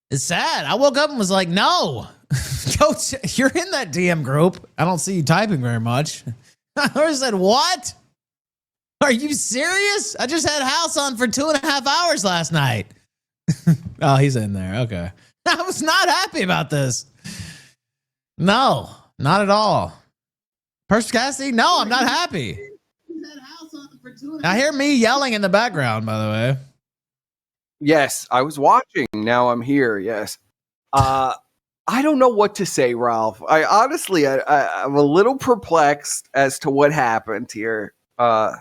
It's sad. I woke up and was like, no. Coach, you're in that DM group. I don't see you typing very much. I said, what? Are you serious? I just had House on for 2.5 hours last night. Oh, he's in there. Okay. I was not happy about this. No, not at all. Perspicacity? No, I'm not happy. I hear me yelling in the background, by the way. Yes, I was watching. Now I'm here. Yes. I don't know what to say, Ralph. I honestly, I'm a little perplexed as to what happened here. I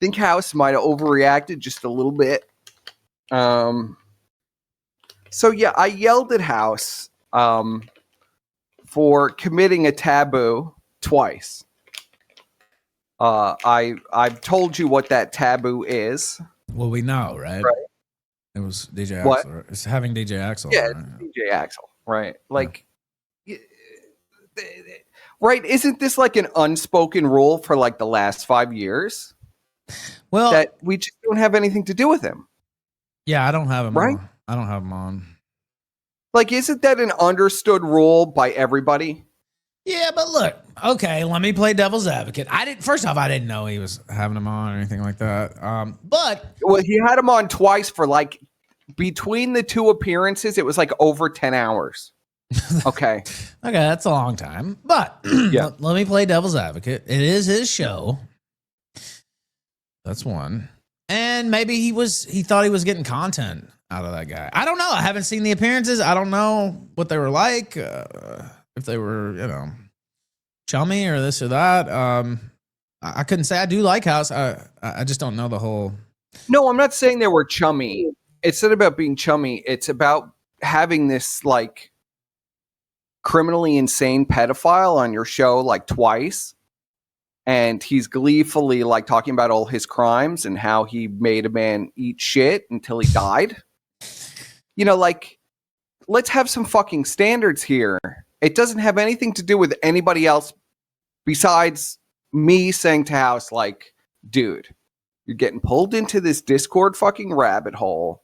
think House might have overreacted just a little bit. So yeah, I yelled at House for committing a taboo twice. I've told you what that taboo is. Well, we know, right? It was DJ What? Axel. It's having DJ Axel. Yeah, right? it's DJ Axel, right? Like, right? Isn't this like an unspoken rule for like the last 5 years? Well, that we just don't have anything to do with him. Yeah, I don't have him. Right? On. I don't have him on. Like, isn't that an understood rule by everybody? Yeah, but look, okay, let me play devil's advocate. First off, I didn't know he was having him on or anything like that. But well, he had him on twice for like between the two appearances, it was like over 10 hours. Okay. Okay, that's a long time. But yeah. let me play devil's advocate. It is his show. That's one. And maybe he thought he was getting content out of that guy. I don't know. I haven't seen the appearances. I don't know what they were like. If they were, chummy or this or that. I couldn't say. I do like House. I just don't know the whole. No, I'm not saying they were chummy. It's not about being chummy. It's about having this like criminally insane pedophile on your show like twice. And he's gleefully like talking about all his crimes and how he made a man eat shit until he died. Like, let's have some fucking standards here. It doesn't have anything to do with anybody else besides me saying to House, like, dude, you're getting pulled into this Discord fucking rabbit hole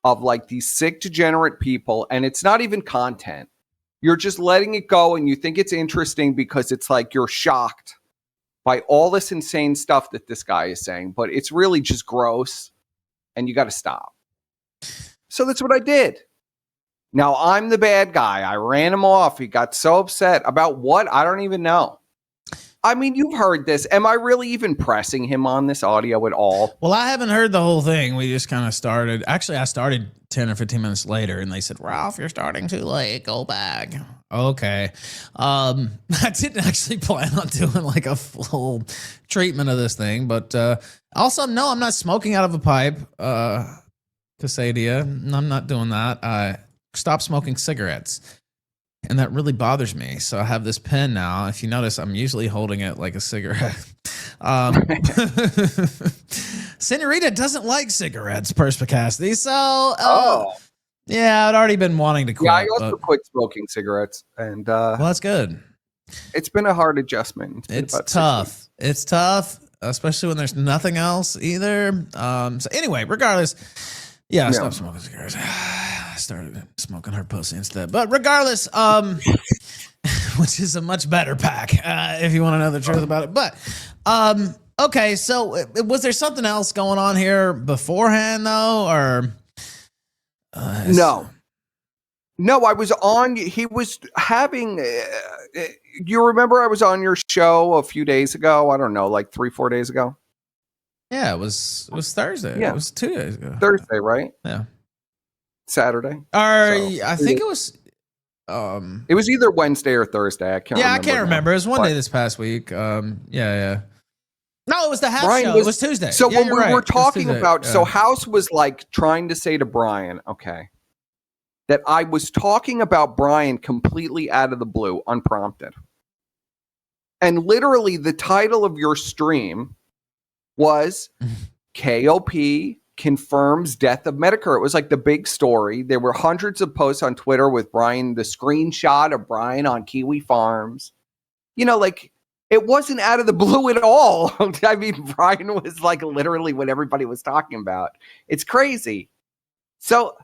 of like these sick, degenerate people. And it's not even content. You're just letting it go and you think it's interesting because it's like you're shocked by all this insane stuff that this guy is saying. But it's really just gross and you got to stop. So that's what I did. Now I'm the bad guy. I ran him off. He got so upset about what? I don't even know. I mean, you've heard this. Am I really even pressing him on this audio at all? Well, I haven't heard the whole thing. We just kind of started. Actually, I started 10 or 15 minutes later, and they said, Ralph, you're starting too late. Go back. Okay. I didn't actually plan on doing like a full treatment of this thing, but also, no, I'm not smoking out of a pipe. Casadia. I'm not doing that. I stopped smoking cigarettes. And that really bothers me. So I have this pen now. If you notice, I'm usually holding it like a cigarette. Senorita doesn't like cigarettes, Perspicacity. So, yeah, I'd already been wanting to quit. Yeah, I also quit smoking cigarettes. And well, that's good. It's been a hard adjustment. It's tough. It's tough, especially when there's nothing else either. So anyway, regardless, yeah, I stopped smoking cigarettes. I started smoking her pussy instead. But regardless, which is a much better pack, if you want to know the truth about it. But, okay, so was there something else going on here beforehand, though? Or No, I was on. He was having. You remember I was on your show a few days ago? I don't know, like 3-4 days ago. Yeah, it was Thursday. Yeah. It was 2 days ago. Thursday, right? Yeah. Saturday. I think it was. It was either Wednesday or Thursday. I can't. Yeah, remember I can't remember. It was one but day this past week. Yeah. No, it was the House Brian show. It was Tuesday. So yeah, when we right. were talking about, yeah. so House was like trying to say to Brian, okay, that I was talking about Brian completely out of the blue, unprompted. And literally the title of your stream was KOP confirms death of Medicare. It was like the big story. There were hundreds of posts on Twitter with Brian, the screenshot of Brian on Kiwi Farms. Like it wasn't out of the blue at all. I mean, Brian was like literally what everybody was talking about. It's crazy. So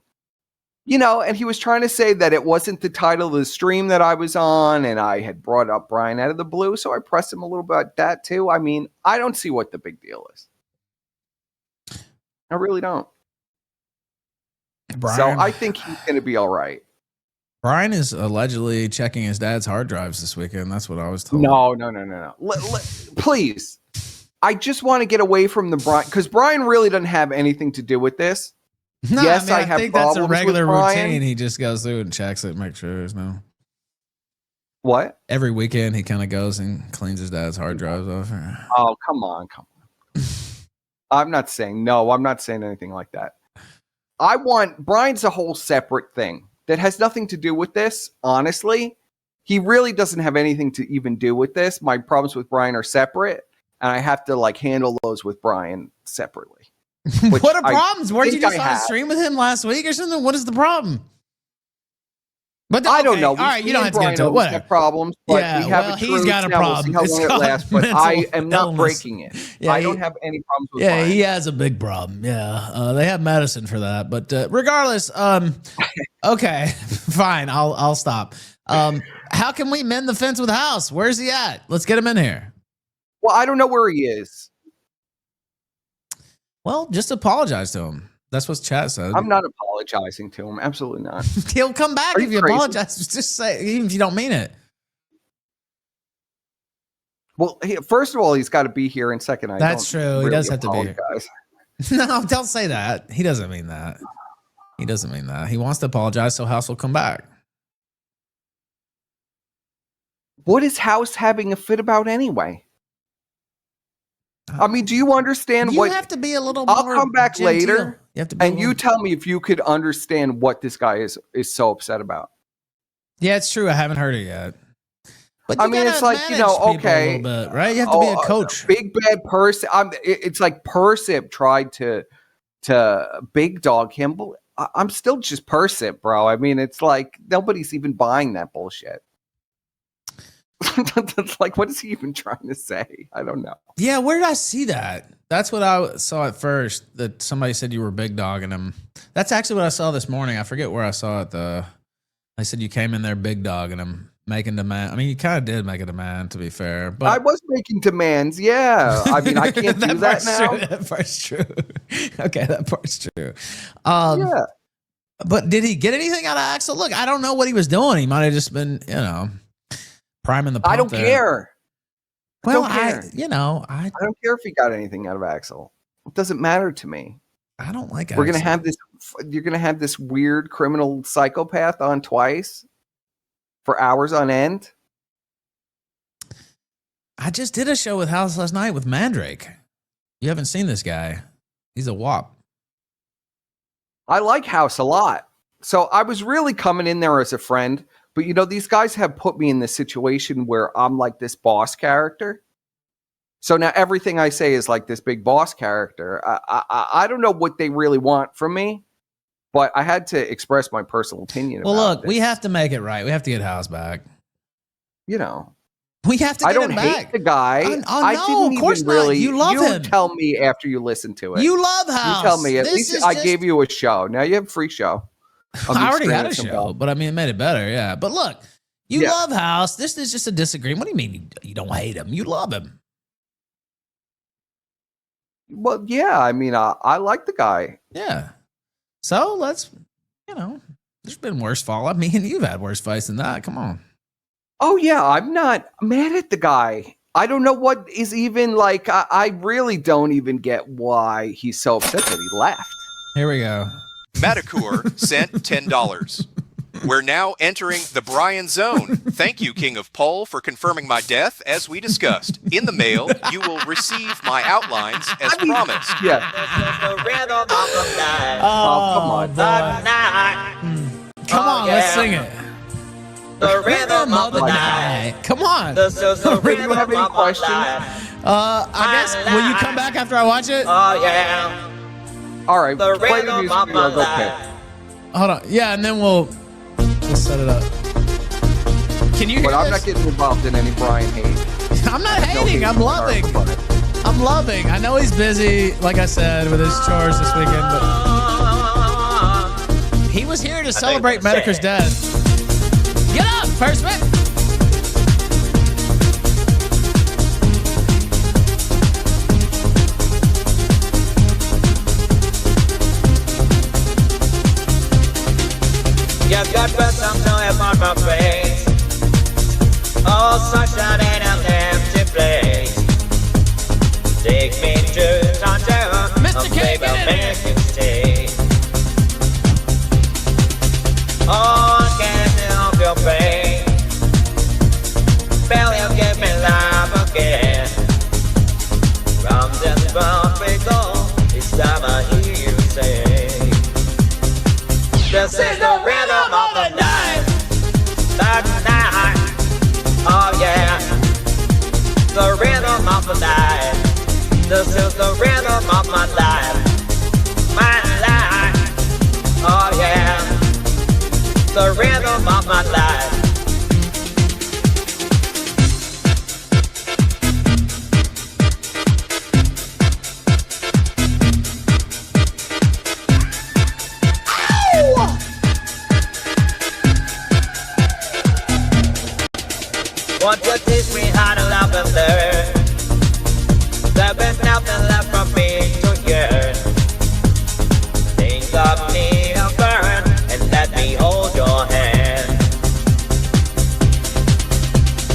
and he was trying to say that it wasn't the title of the stream that I was on, and I had brought up Brian out of the blue, so I pressed him a little bit about that too. I mean, I don't see what the big deal is. I really don't. Brian, so I think he's going to be all right. Brian is allegedly checking his dad's hard drives this weekend. That's what I was told. No. Please. I just want to get away from the Brian, because Brian really doesn't have anything to do with this. No, yes, I have think that's a problems regular with Brian. routine. He just goes through and checks it, make sure there's no. What? Every weekend he kind of goes and cleans his dad's hard drives off. Oh, come on. I'm not saying anything like that. Brian's a whole separate thing that has nothing to do with this. Honestly, he really doesn't have anything to even do with this. My problems with Brian are separate, and I have to handle those with Brian separately. What are problems? Weren't you just on a stream with him last week or something? What is the problem? But I don't know. All right, you don't have to get into it. Whatever. Problems, but we have he's got a problem. We'll see how long it lasts, but I am not breaking it. Yeah, I don't have any problems with Brian. He has a big problem. Yeah, they have medicine for that. But regardless, okay, fine. I'll stop. How can we mend the fence with House? Where's he at? Let's get him in here. Well, I don't know where he is. Well, just apologize to him. That's what chat said. I'm not apologizing to him. Absolutely not. He'll come back if you apologize. Just say, even if you don't mean it. Well, first of all, he's got to be here. And second, that's true. Really he does have to be here. No, don't say that. He doesn't mean that. He doesn't mean that. He wants to apologize so House will come back. What is House having a fit about anyway? I mean, do you understand you have to be a little more I'll come back genteel. later you have to be and you tell me if you could understand what this guy is so upset about. Yeah, it's true. I haven't heard it yet. But I mean, it's like, okay. A bit, right? You have to be a coach. Big bad person. It's like Persip tried to big dog him. But I'm still just Persip, bro. I mean, it's like nobody's even buying that bullshit. That's like, what is he even trying to say? I don't know. Yeah, where did I see that? That's what I saw at first, that somebody said you were big dogging him. That's actually what I saw this morning. I forget where I saw it. They said you came in there big dogging him, making demand. I mean, you kind of did make a demand, to be fair. But I was making demands, yeah. I mean, I can't do that now. True. That part's true. Okay, that part's true. Yeah. But did he get anything out of Axel? Look, I don't know what he was doing. He might have just been, priming the pump. I don't care. Well, I don't care if he got anything out of Axel. It doesn't matter to me. I don't like Axel. You're gonna have this weird criminal psychopath on twice for hours on end. I just did a show with House last night with Mandrake. You haven't seen this guy. He's a wop. I like House a lot. So I was really coming in there as a friend. But, these guys have put me in this situation where I'm like this boss character. So now everything I say is like this big boss character. I don't know what they really want from me, but I had to express my personal opinion about look, this. We have to make it right. We have to get House back. We have to get him back. I don't hate the guy. I didn't of course not. You love him. You tell me after you listen to it. You love House. You tell me. At least I gave you a show. Now you have a free show. I already had a show, but I mean, it made it better. Yeah. But look, you love House. This is just a disagreement. What do you mean you don't hate him? You love him. Well, yeah. I mean, I like the guy. Yeah. So let's, there's been worse fallout. Me and you've had worse fights than that. Come on. Oh, yeah. I'm not mad at the guy. I don't know what is even like, I really don't even get why he's so upset that he left. Here we go. Matakur sent $10. We're now entering the Brian zone. Thank you, King of Pole, for confirming my death, as we discussed. In the mail, you will receive my outlines as promised. Yeah. Come on. Come on, let's sing it. The rhythm of the night. Come on. Do you have any questions? I guess, will you come back after I watch it? Oh, yeah. All right, play the music. I'll go pick. Hold on. Yeah, and then we'll set it up. Can you hear I'm not getting involved in any Brian hate. I'm not hating. I'm loving. I'm loving. I know he's busy, like I said, with his chores this weekend, but He was here to celebrate Medicare's death. Get up, Perspic! You've got some joy upon my face. All sunshine in an empty place. Take me to Tonto, Mr. K, get in here. Make it stay. Oh, I can't help your pain. Feel you give me life again. From this world we go, it's time I hear you say. This is the rhythm of the night. The night. Oh yeah. The rhythm of the night. This is the rhythm of my life. My life. Oh yeah. The rhythm of my life. Want to teach me how to love and learn. There's been nothing left for me to yearn. Think of me and burn, and let me hold your hand.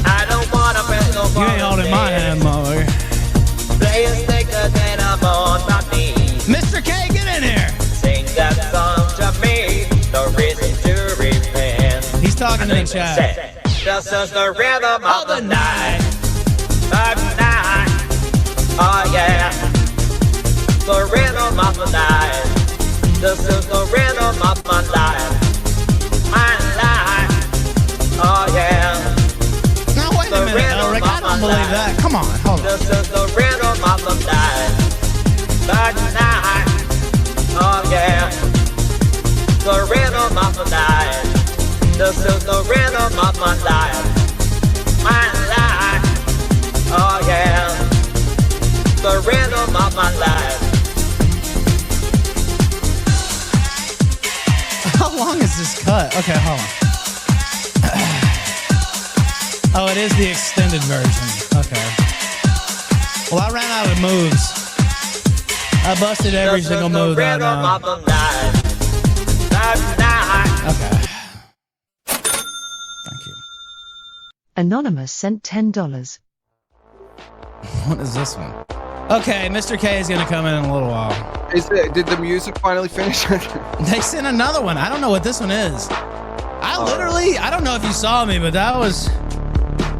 I don't wanna be no You ain't holding my hand, motherfucker. Play a sticker then I'm on my knees. Mr. K, get in here! Sing that song to me, no reason to repent. He's talking to the chat. This is the rhythm of the night. The night. Oh yeah. The rhythm of the night. This is the rhythm of my life. My life. Oh yeah. Now wait a minute, Elric. I don't believe that. Come on, hold on. This is the rhythm of the night. The night. Oh yeah. The rhythm of the night. This is the rhythm of my life. My life. Oh yeah. The rhythm of my life. How long is this cut? Okay, hold on. Oh, it is the extended version. Okay. Well, I ran out of moves. I busted every This single is the move that rhythm of the night. The night. Okay. Thank you. Anonymous sent $10. What is this one? Okay, Mr. K is gonna come in a little while. Did the music finally finish? They sent another one. I don't know what this one is. I don't know if you saw me, but that was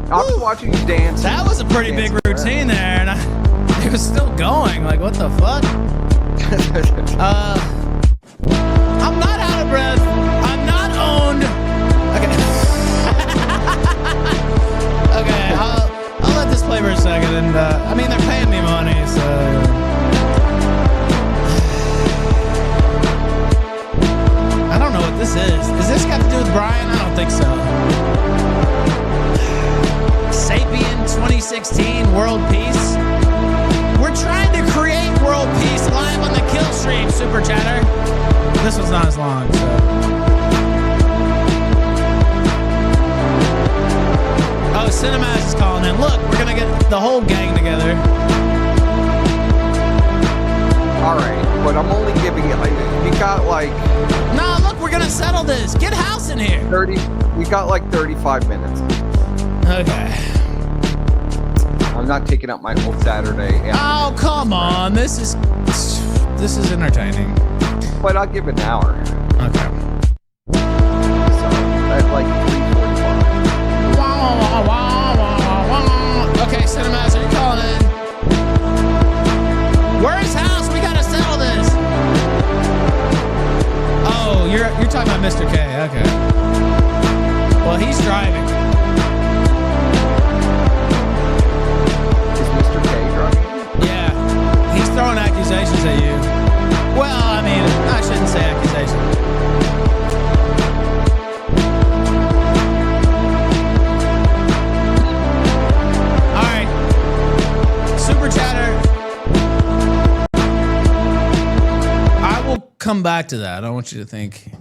I was watching you dance. that was a pretty big routine there, and it was still going. Like, what the fuck? I'm not out of breath. I'm not owned. Okay. Okay, I'll let this play for a second, and I mean, they're paying me money, so. I don't know what this is. Does this got to do with Brian? I don't think so. Sapien 2016 World Peace. We're trying to create world peace live on the Killstream, Super Chatter. This one's not as long, so. Oh, Cinemaz is calling in. Look, we're gonna get the whole gang together. All right, but I'm only giving it like you got like. No, look, we're gonna settle this. Get House in here. 30. You got like 35 minutes. Okay. I'm not taking up my whole Saturday. Oh, come on. This is entertaining. But I'll give it an hour. Okay. So at like 3:45. Wah, wah, wah, wah, wah. Okay, Cinemaz, are you calling in? Where's House? We gotta settle this. Oh, you're talking about Mr. K. Okay. Well, he's driving. Is Mr. K driving? Yeah. He's throwing accusations at you. Well, I mean, I shouldn't say accusations. All right. Super Chatter. I will come back to that. I don't want you to think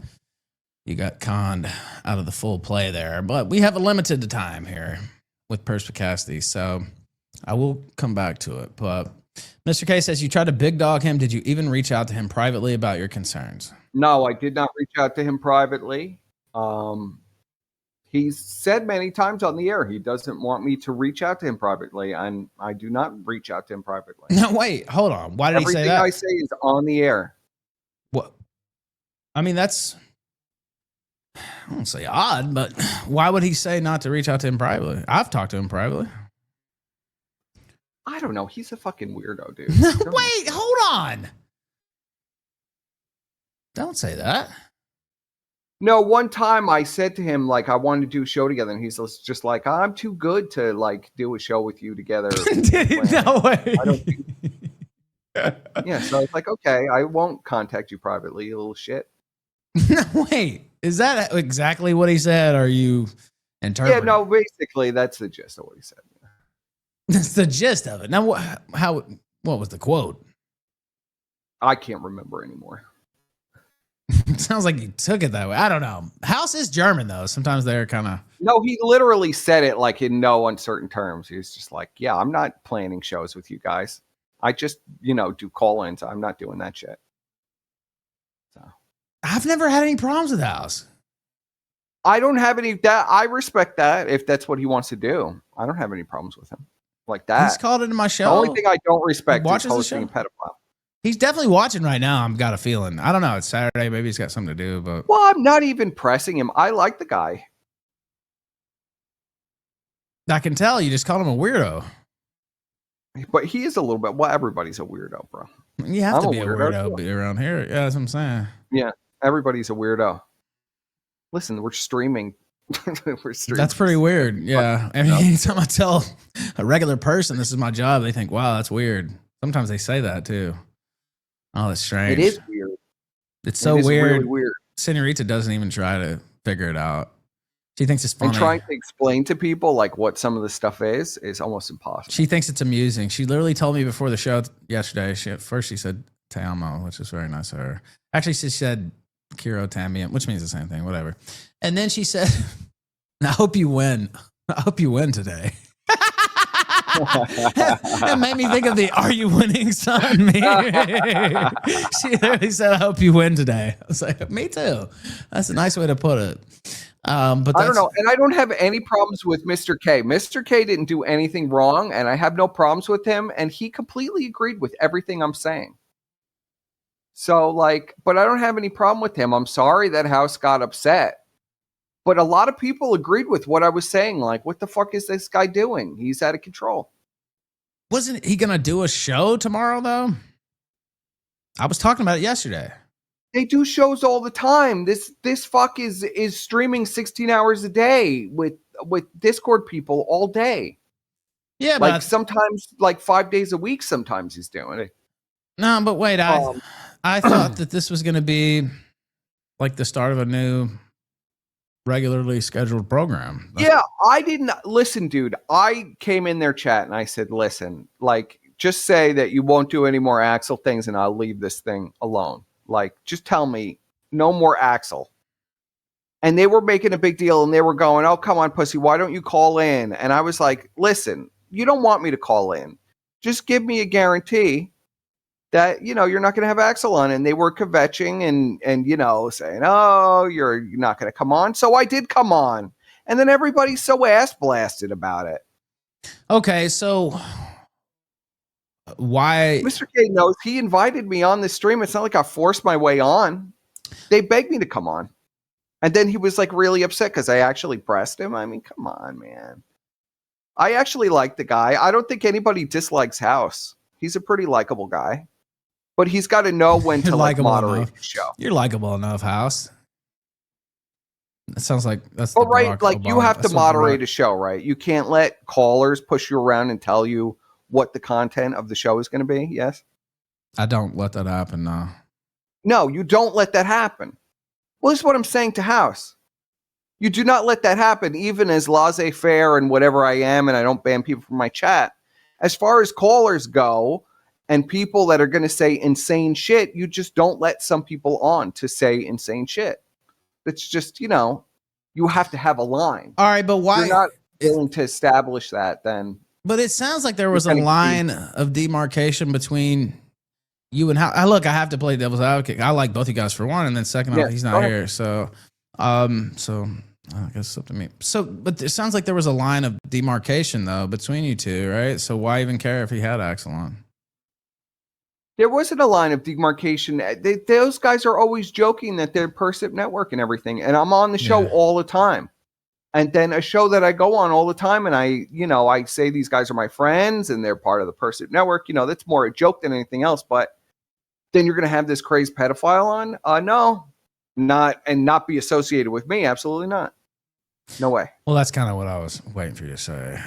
you got conned out of the full play there. But we have a limited time here with Perspicacity, so I will come back to it. But Mr. K says you tried to big dog him. Did you even reach out to him privately about your concerns? No, I did not reach out to him privately. He's said many times on the air he doesn't want me to reach out to him privately, and I do not reach out to him privately. No, wait, hold on. Why did he say that? Everything I say is on the air. What? I mean, that's, I won't say odd, but why would he say not to reach out to him privately? I've talked to him privately. I don't know. He's a fucking weirdo, dude. Wait, hold on. Don't say that. No, one time I said to him, like, I wanted to do a show together, and he's just like, I'm too good to, like, do a show with you together. No way. I don't think... Yeah, so I was like, okay, I won't contact you privately, you little shit. No, wait. Is that exactly what he said? Or are you interpreting? Yeah, no, basically, that's the gist of what he said. That's the gist of it. Now, what was the quote? I can't remember anymore. It sounds like you took it that way. I don't know. House is German, though. Sometimes they're kind of... No, he literally said it like in no uncertain terms. He was just like, yeah, I'm not planning shows with you guys. I just, do call-ins. I'm not doing that shit. So I've never had any problems with House. I don't have any... I respect that if that's what he wants to do. I don't have any problems with him like that. He's called into my show. The only thing I don't respect is watches the hosting a show? pedophile. He's definitely watching right now. I've got a feeling. I don't know. It's Saturday. Maybe he's got something to do. But Well, I'm not even pressing him. I like the guy. I can tell you just called him a weirdo. But he is a little bit... Well, everybody's a weirdo, bro. You have I'm to a be a weirdo, weirdo around here. Yeah, that's what I'm saying. Yeah, everybody's a weirdo. Listen, we're streaming. That's pretty weird. Yeah. I mean, anytime I tell a regular person this is my job, they think, wow, that's weird. Sometimes they say that too. Oh, that's strange. It is weird. It's so It is weird. really weird. Senorita doesn't even try to figure it out. She thinks it's funny. And trying to explain to people like what some of the stuff is almost impossible. She thinks it's amusing. She literally told me before the show yesterday. First she said Te amo, which is very nice of her. Actually, she said Kiro Tamiya, which means the same thing, whatever. And then she said, I hope you win. I hope you win today. That made me think of the "Are you winning, son?" Me. She literally said, "I hope you win today." I was like, "Me too." That's a nice way to put it. But I don't know, and I don't have any problems with Mr. K. Mr. K didn't do anything wrong, and I have no problems with him, and he completely agreed with everything I'm saying. So, but I don't have any problem with him. I'm sorry that House got upset. But a lot of people agreed with what I was saying. Like, what the fuck is this guy doing? He's out of control. Wasn't he going to do a show tomorrow, though? I was talking about it yesterday. They do shows all the time. This fuck is streaming 16 hours a day with Discord people all day. Yeah, but sometimes 5 days a week. Sometimes he's doing it. No, but wait, I thought that this was going to be like the start of a new regularly scheduled program. Yeah, I didn't listen, dude. I came in their chat and I said, listen, just say that you won't do any more Axel things and I'll leave this thing alone. Just tell me no more Axel. And they were making a big deal and they were going, oh, come on, pussy, why don't you call in? And I was like, listen, you don't want me to call in. Just give me a guarantee that, you're not going to have Axel on. And they were kvetching and saying, oh, you're not going to come on. So I did come on. And then everybody's so ass blasted about it. Okay, so why? Mr. K knows he invited me on the stream. It's not like I forced my way on. They begged me to come on. And then he was really upset because I actually pressed him. I mean, come on, man. I actually like the guy. I don't think anybody dislikes House. He's a pretty likable guy. But he's got to know when to moderate the show. You're likable enough, House. That sounds like that's the right. You have to moderate a show, right? You can't let callers push you around and tell you what the content of the show is going to be. Yes, I don't let that happen. No, no, you don't let that happen. Well, this is what I'm saying to House. You do not let that happen, even as laissez-faire and whatever I am, and I don't ban people from my chat. As far as callers go. And people that are going to say insane shit, you just don't let some people on to say insane shit. It's just, you have to have a line. All right, but why? You're not willing to establish that, then. But it sounds like there was a line of demarcation between you and how. Look, I have to play devil's advocate. I like both you guys for one, and then second off, he's not here. So I guess it's up to me. So, but it sounds like there was a line of demarcation though between you two, right? So why even care if he had Axel on? There wasn't a line of demarcation. Those guys are always joking that they're Persip Network and everything, and I'm on the show all the time. And then a show that I go on all the time, and I say these guys are my friends and they're part of the Persip Network. That's more a joke than anything else. But then you're going to have this crazed pedophile on? No, not be associated with me. Absolutely not. No way. Well, that's kind of what I was waiting for you to say.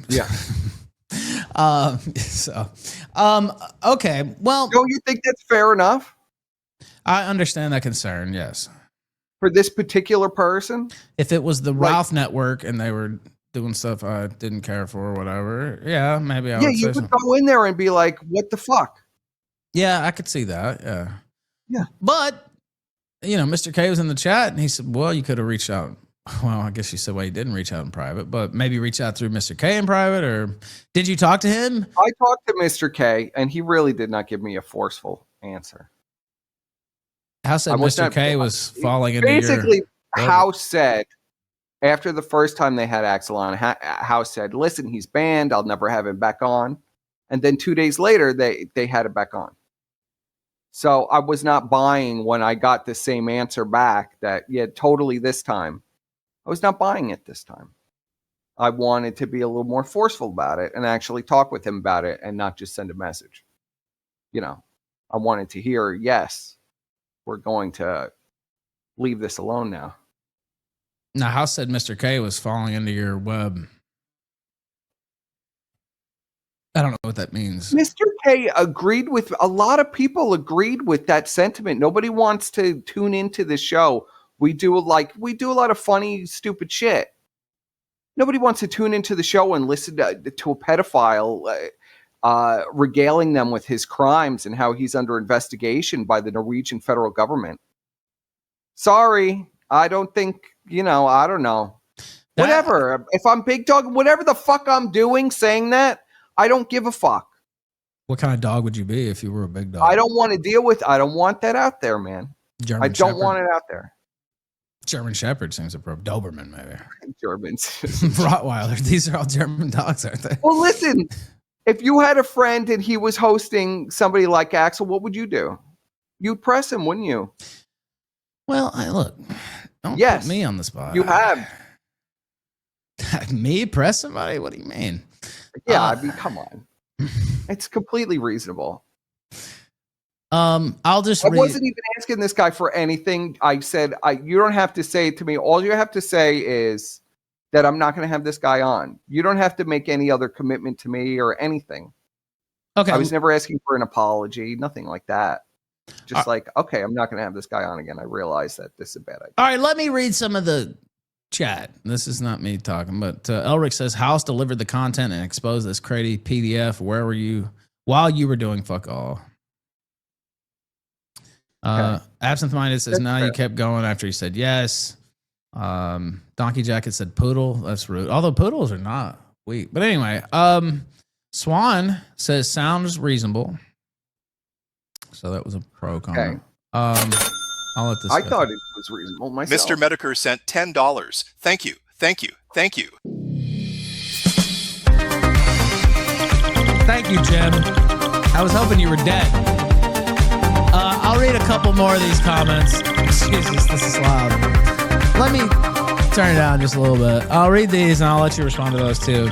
Yeah. Okay. Well, don't you think that's fair enough? I understand that concern. Yes. For this particular person, if it was the Ralph Network and they were doing stuff I didn't care for or whatever, yeah, maybe I would. You would go in there and be like, "What the fuck?" Yeah, I could see that. Yeah. Yeah. But Mr. K was in the chat and he said, "Well, you could have reached out." Well, I guess you said, "Well, you didn't reach out in private, but maybe reach out through Mr. K in private." Or did you talk to him? I talked to Mr. K, and he really did not give me a forceful answer. House said Mr. K was falling into basically. House said after the first time they had Axel on, House said, "Listen, he's banned. I'll never have him back on." And then 2 days later, they had it back on. So I was not buying when I got the same answer back that totally this time. I was not buying it this time. I wanted to be a little more forceful about it and actually talk with him about it and not just send a message. I wanted to hear, yes, we're going to leave this alone now. Now, House said Mr. K was falling into your web. I don't know what that means. Mr. K agreed with a lot of people agreed with that sentiment. Nobody wants to tune into the show. We do a lot of funny, stupid shit. Nobody wants to tune into the show and listen to a pedophile regaling them with his crimes and how he's under investigation by the Norwegian federal government. Sorry, I don't think, I don't know. Whatever. If I'm big dog, whatever the fuck I'm doing saying that, I don't give a fuck. What kind of dog would you be if you were a big dog? I don't want to deal with, I don't want that out there, man. German I don't Shepherd. want it out there. German Shepherd seems appropriate. Doberman, maybe. Germans. Rottweiler. These are all German dogs, aren't they? Well, listen, if you had a friend and he was hosting somebody like Axel, what would you do? You'd press him, wouldn't you? Well, look, don't put me on the spot. You have. Me press somebody? What do you mean? Yeah, I mean, come on. It's completely reasonable. I'll just. I wasn't even asking this guy for anything. I said, you don't have to say it to me. All you have to say is that I'm not going to have this guy on. You don't have to make any other commitment to me or anything. Okay. I was never asking for an apology, nothing like that. Just okay, I'm not going to have this guy on again. I realize that this is a bad idea. All right, let me read some of the chat. This is not me talking, but Elric says, House delivered the content and exposed this crazy PDF. Where were you while you were doing fuck all? Okay. Absent-minded says, you kept going after he said yes. Donkey Jacket said poodle. That's rude. Although poodles are not weak. But anyway, Swan says sounds reasonable. So that was a pro comment. Okay. I'll let this I go. thought it was reasonable myself. Mr. Medicare sent $10. Thank you. Thank you. Thank you. Thank you, Jim. I was hoping you were dead. I'll read a couple more of these comments. Jesus, this is loud. Let me turn it down just a little bit. I'll read these and I'll let you respond to those too.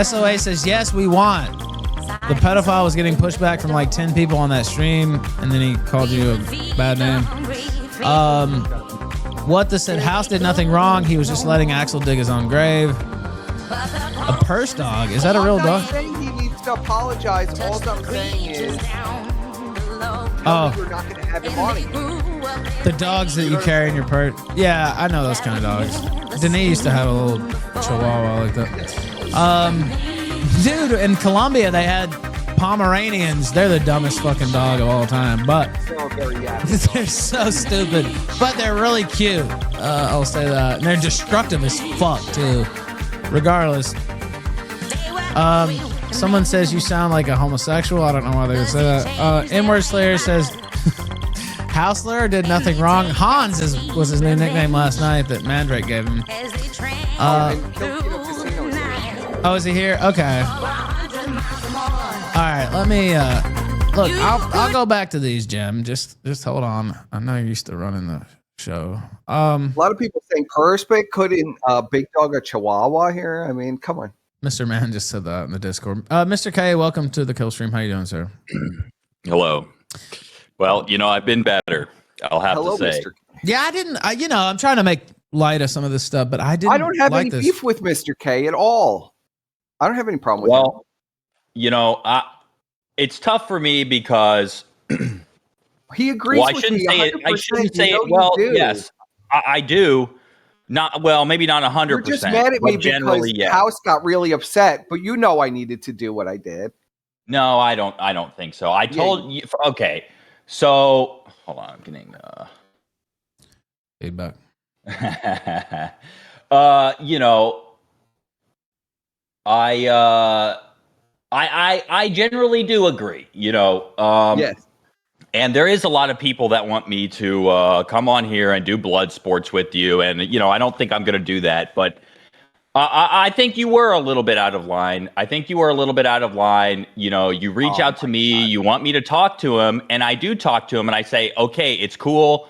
SOA says, yes, we want. The pedophile was getting pushback from like 10 people on that stream, and then he called you a bad name. What the said, House did nothing wrong. He was just letting Axel dig his own grave. A purse dog? Is that a real dog? I'm not saying he needs to apologize. All I'm saying is you're not going to have him on again. The dogs that you carry in your purse. Yeah, I know those kind of dogs. Denis used to have a little chihuahua like that. Dude, in Colombia, they had Pomeranians, they're the dumbest fucking dog of all time, but They're very active. they're so stupid, but they're really cute. I'll say that. And they're destructive as fuck, too. Regardless. Someone says you sound like a homosexual. I don't know why they would say that. Inward Slayer says Hausler did nothing wrong. Hans was his new nickname last night that Mandrake gave him. And Casino is here. Oh, is he here? Okay. All right, let me look. I'll go back to these, Jim. Just hold on. I know you're used to running the show. A lot of people saying Perspic couldn't big dog a Chihuahua here. I mean, come on. Mr. Man just said that in the Discord. Mr. K, welcome to the Killstream. How you doing, sir? Hello. Well, I've been better. I'll have Hello, to say. Mr. K. Yeah, I didn't. I'm trying to make light of some of this stuff, but I didn't. I don't have like any this. beef with Mr. K at all. I don't have any problem with him. Well, it's tough for me because He agrees well, I with shouldn't me say it. 100%. I shouldn't say You know it. Well, you do. yes, I do. Not well, maybe not 100%. You're just mad at me but generally, because yeah. House got really upset, but I needed to do what I did. No, I don't think so. I told you. Okay, so hold on. I'm getting Feedback. I generally do agree. Yes. And there is a lot of people that want me to come on here and do blood sports with you. And, I don't think I'm going to do that. But I think you were a little bit out of line. You reach out to me. God. You want me to talk to him. And I do talk to him. And I say, okay, it's cool.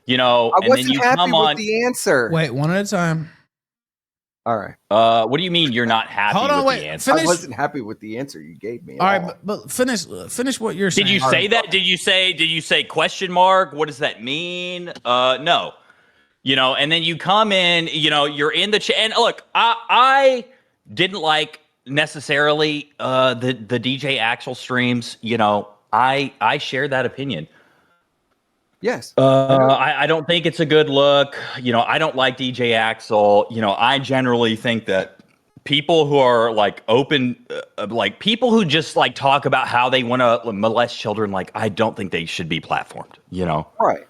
I and wasn't then you happy come with on. the answer. Wait, one at a time. All right. What do you mean you're not happy with the answer? I wasn't happy with the answer you gave me. All right, but finish what you're saying. Did you say that? Did you say question mark? What does that mean? No. And then you come in, you're in the chat. And look, I didn't like necessarily the DJ Axel streams. I share that opinion. Yes. I don't think it's a good look. I don't like DJ Axel. I generally think that people who are like open, like people who just like talk about how they want to molest children, like I don't think they should be platformed. Right.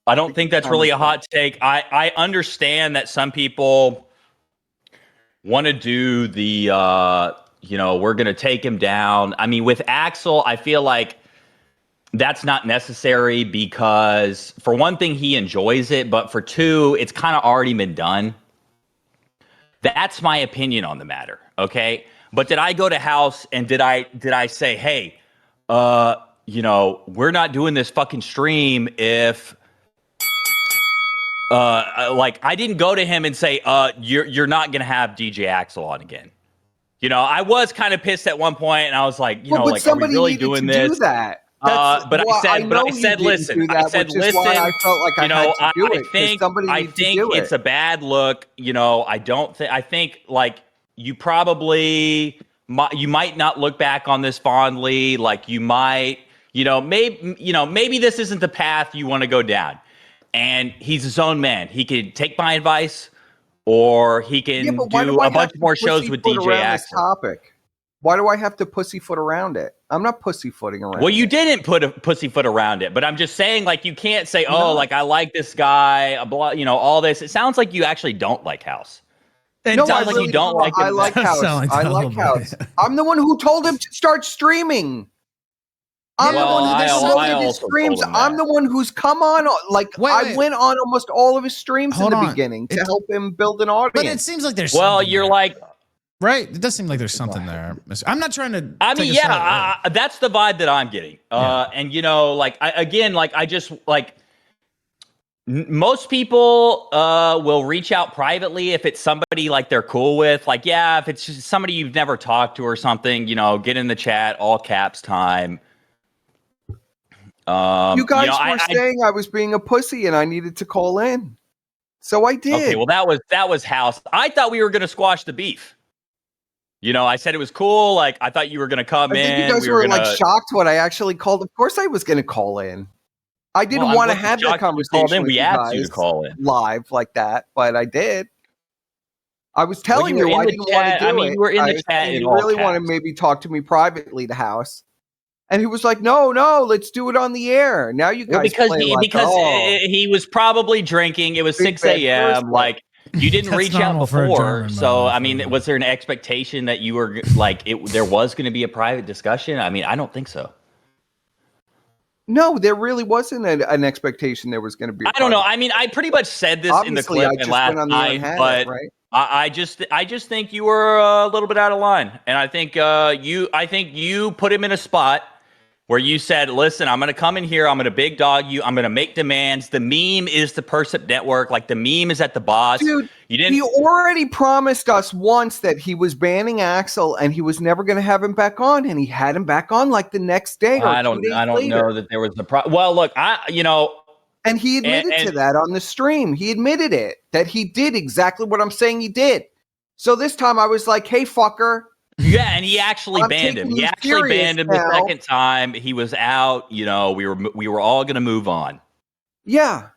I don't think that's really a hot take. I understand that some people want to do the, we're going to take him down. I mean, with Axel, I feel like that's not necessary because for one thing, he enjoys it, but for two, it's kind of already been done. That's my opinion on the matter. Okay. But did I go to House and did I say, hey, we're not doing this fucking stream if, I didn't go to him and say, you're not going to have DJ Axel on again. I was kind of pissed at one point and I was like, are we really doing this? Do that. But I said, listen. I said, listen. I felt like I had to do it. I think it's a bad look. I think like you probably you might not look back on this fondly. Like you might, maybe this isn't the path you want to go down. And he's his own man. He can take my advice, or he can do a bunch more shows with DJ Axel. Topic. Why do I have to pussyfoot around it? I'm not pussyfooting around it. Well, you didn't put a pussyfoot around it, but I'm just saying, like, you can't say, I like this guy, all this. It sounds like you actually don't like House. It sounds like you don't like him. I like House. I like House. I'm the one who told him to start streaming. I'm the one who decided his streams. I'm the one who's come on. I went on almost all of his streams in the beginning to help him build an audience. But it seems like there's you're like... Right, it does seem like there's something there. I'm not trying to. I mean, that's the vibe that I'm getting. And most people will reach out privately if it's somebody like they're cool with. Like, if it's just somebody you've never talked to or something, get in the chat, all caps time. You guys were saying I was being a pussy and I needed to call in, so I did. Okay, well that was House. I thought we were going to squash the beef. I said it was cool. Like, I thought you were going to come in. You guys were shocked when I actually called. Of course I was going to call in. I didn't want to have that conversation with we asked you to call in live like that, but I did. I was telling you were you in I the didn't want to chat. do I mean, it. you were in the I was chat saying in you all really want to caps. maybe talk to me privately, the house. And he was like, no, let's do it on the air. Now you Well, guys play like, he was probably drinking. It was Big 6 bad a.m. Christmas. Like you didn't That's reach out normal for a before. German, So by I the way, mean, was there an expectation that you were like there was going to be a private discussion? I mean, I don't think so. No, there really wasn't an expectation there was going to be. I don't know. I mean, I pretty much said this Obviously, in I the clip just and last went on the air and night, had but it, right? I just think you were a little bit out of line, and I think you put him in a spot where you said, "Listen, I'm going to come in here. I'm going to big dog you. I'm going to make demands." The meme is the Percip network. Like the meme is at the boss. Dude, you didn't. he already promised us once that he was banning Axel and he was never going to have him back on, and he had him back on like the next day or 2 days I don't later. know that there was a Well, look, And he admitted to that on the stream. He admitted it, that he did exactly what I'm saying he did. So this time I was like, hey, fucker. Yeah, and he actually I'm banned him. taking He you actually serious banned him now. the second time. He was out. You know, we were all going to move on. Yeah.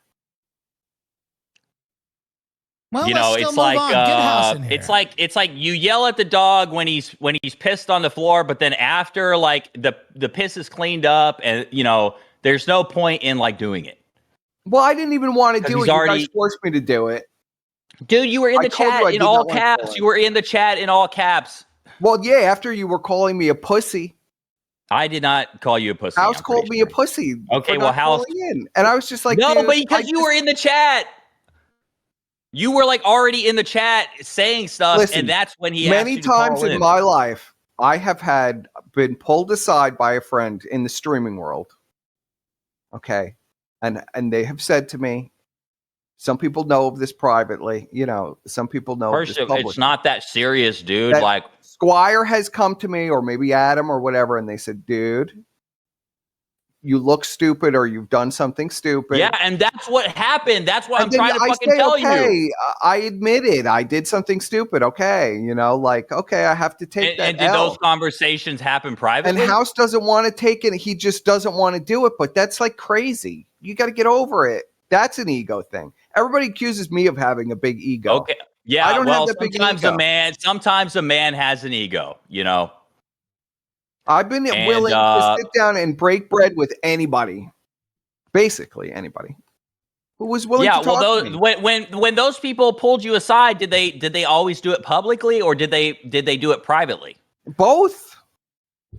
Well, You let's know, still it's move like on. Get House in here. it's like you yell at the dog when he's pissed on the floor, but then after like the piss is cleaned up, and you know, there's no point in like doing it. Well, I didn't even want to do it. he's already- You guys forced me to do it. Dude, you were in I the told you chat I in did all not want to caps. do it. You were in the chat in all caps. Well, yeah, after you were calling me a pussy. I did not call you a pussy. House I'm called pretty me a sure. pussy. Okay, for well, not House- calling in. And I was just like, No, dude, but because you were in the chat. You were like already in the chat saying stuff, Listen, and that's when he many asked you to times call in my life, I have been pulled aside by a friend in the streaming world. Okay. And they have said to me, some people know of this privately, you know, some people know of this First, publicly. it's not that serious, dude. That Like Squire has come to me, or maybe Adam or whatever, and they said, dude, you look stupid or you've done something stupid. yeah, and that's what happened. That's what I'm And then trying to I fucking say, tell okay, you. I admit it. I did something stupid. Okay. You know, like, okay, I have to take that And did L. those conversations happen And privately? House doesn't want to take it. He just doesn't want to do it. But that's like crazy. You got to get over it. That's an ego thing. Everybody accuses me of having a big ego. Okay. Yeah, I don't have well, that big sometimes ego. sometimes a man has an ego, you know. I've been willing to sit down and break bread with anybody, basically anybody who was willing to talk to me. When those people pulled you aside, did they always do it publicly or did they do it privately? Both.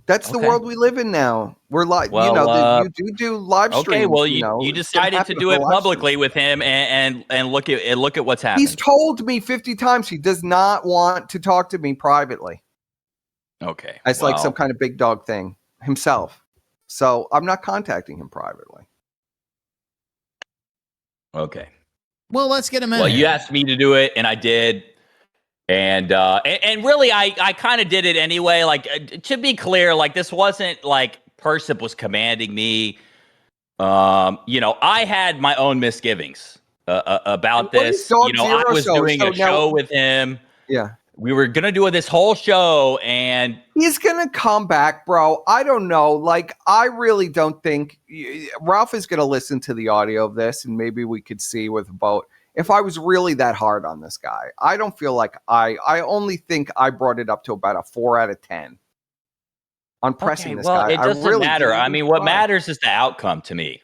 That's the Okay. world we live in now. We're like, Well, you know, you do live streams. Okay, well, you know, you it's gonna decided to happen do for it live publicly streams. with him, and look at what's happened. He's told me 50 times he does not want to talk to me privately. Okay, As like some kind of big dog thing himself. So I'm not contacting him privately. Okay. Well, let's get him in. Well, here. you asked me to do it, and I did. And really, I kind of did it anyway. Like, to be clear, like, this wasn't like Persip was commanding me. You know, I had my own misgivings about What is this. Dog You know, Zero I was show? doing So a now- show with him. Yeah. We were going to do this whole show, and He's going to come back, bro. I don't know. Like, I really don't think Ralph is going to listen to the audio of this, and maybe we could see with a vote if I was really that hard on this guy. I don't feel like I only think I brought it up to about a 4 out of 10 on pressing this guy. It doesn't really matter. didn't I even mean, what try. matters is the outcome to me.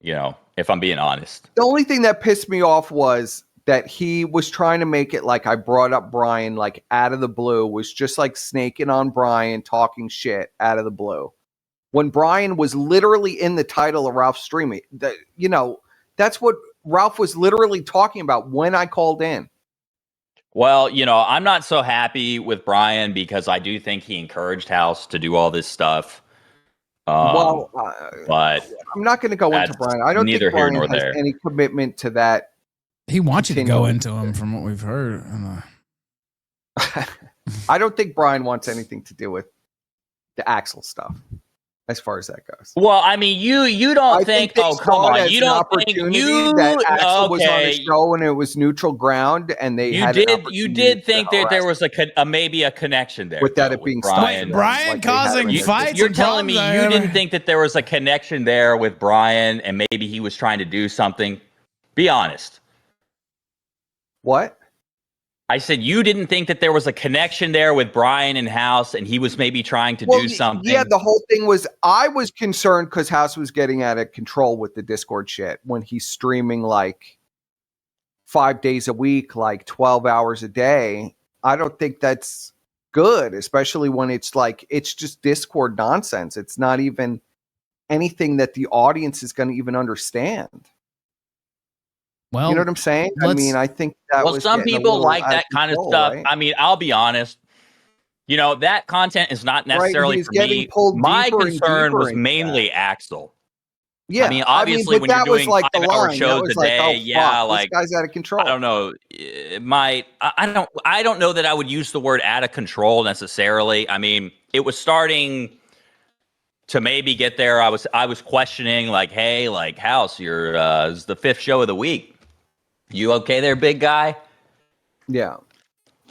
You know, if I'm being honest. The only thing that pissed me off was that he was trying to make it like I brought up Brian like out of the blue, was just like snaking on Brian, talking shit out of the blue. When Brian was literally in the title of Ralph's streaming, you know, that's what Ralph was literally talking about when I called in. Well, you know, I'm not so happy with Brian because I do think he encouraged House to do all this stuff. But I'm not going to go into that's Brian. I don't think neither here Brian nor has there. any commitment to that. He wants you to go Continually. into him, from what we've heard. I don't think Brian wants anything to do with the Axel stuff, as far as that goes. Well, I mean, you don't think? they Oh, come saw it on! as You an don't think opportunity you? that Axel was on the Okay, show and it was neutral ground, and they you had an did. You opportunity did to think that there harass was maybe a connection there with that though, it being Brian. stopped. Brian Like they had causing him in fights. You're and telling me problems, you didn't think that there was a connection there with Brian, and maybe he was trying to do something? Be honest. What? I said you didn't think that there was a connection there with Brian and House, and he was maybe trying to do something. Yeah, the whole thing was, I was concerned because House was getting out of control with the Discord shit when he's streaming like 5 days a week, like 12 hours a day. I don't think that's good, especially when it's like, it's just Discord nonsense. It's not even anything that the audience is going to even understand. Well, you know what I'm saying? I mean, I think that was some people like that kind of stuff. Right? I mean, I'll be honest. You know, that content is not necessarily for me. My concern was mainly Axel. Yeah, I mean, obviously, when you're doing like 5-hour shows a day, this guy's out of control. I don't know. It might. I don't know that I would use the word out of control necessarily. I mean, it was starting to maybe get there. I was questioning, like, hey, like, House, you're it's the 5th show of the week. You okay there, big guy? Yeah.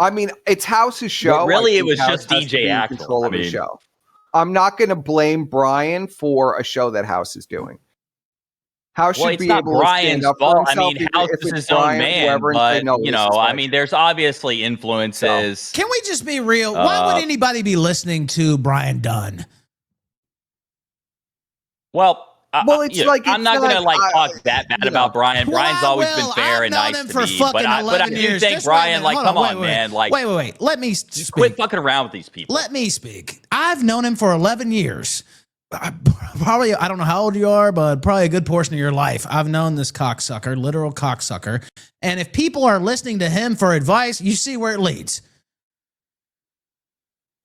I mean, it's House's show. But really, it was just DJ Axel. Control of the show. I'm not going to blame Brian for a show that House is doing. House should be able to stand up for himself. I mean, House is his own man, but, you know, I mean, there's obviously influences. So, can we just be real? Why would anybody be listening to Brian Dunn? Well, it's like, I'm not going to like talk that bad about Brian. Brian's always been fair and nice to me. But I do think Brian, like, come on, man. Like, wait. Let me speak. Quit fucking around with these people. Let me speak. I've known him for 11 years. Probably, I don't know how old you are, but probably a good portion of your life. I've known this cocksucker, literal cocksucker. And if people are listening to him for advice, you see where it leads.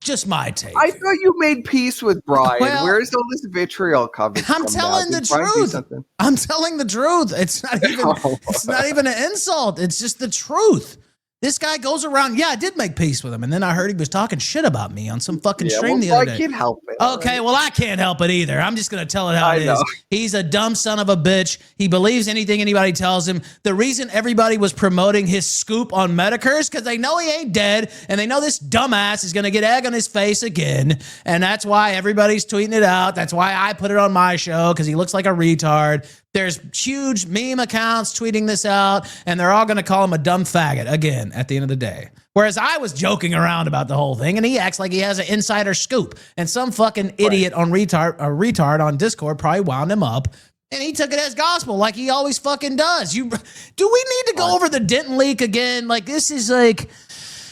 Just my take. I thought you made peace with Brian. Well, where's all this vitriol coming from? I'm telling the truth. I'm telling the truth. It's not even it's not even an insult. It's just the truth. This guy goes around. Yeah, I did make peace with him. And then I heard he was talking shit about me on some fucking stream the other day. I can't help it. Okay, right? Well, I can't help it either. I'm just going to tell it how it is. He's a dumb son of a bitch. He believes anything anybody tells him. The reason everybody was promoting his scoop on Medicare is because they know he ain't dead, and they know this dumbass is going to get egg on his face again, and that's why everybody's tweeting it out. That's why I put it on my show, because he looks like a retard. There's huge meme accounts tweeting this out, and they're all going to call him a dumb faggot again at the end of the day. Whereas I was joking around about the whole thing, and he acts like he has an insider scoop. And some fucking idiot on retard on Discord probably wound him up, and he took it as gospel like he always fucking does. Do we need to go over the Denton leak again? Like, this is like...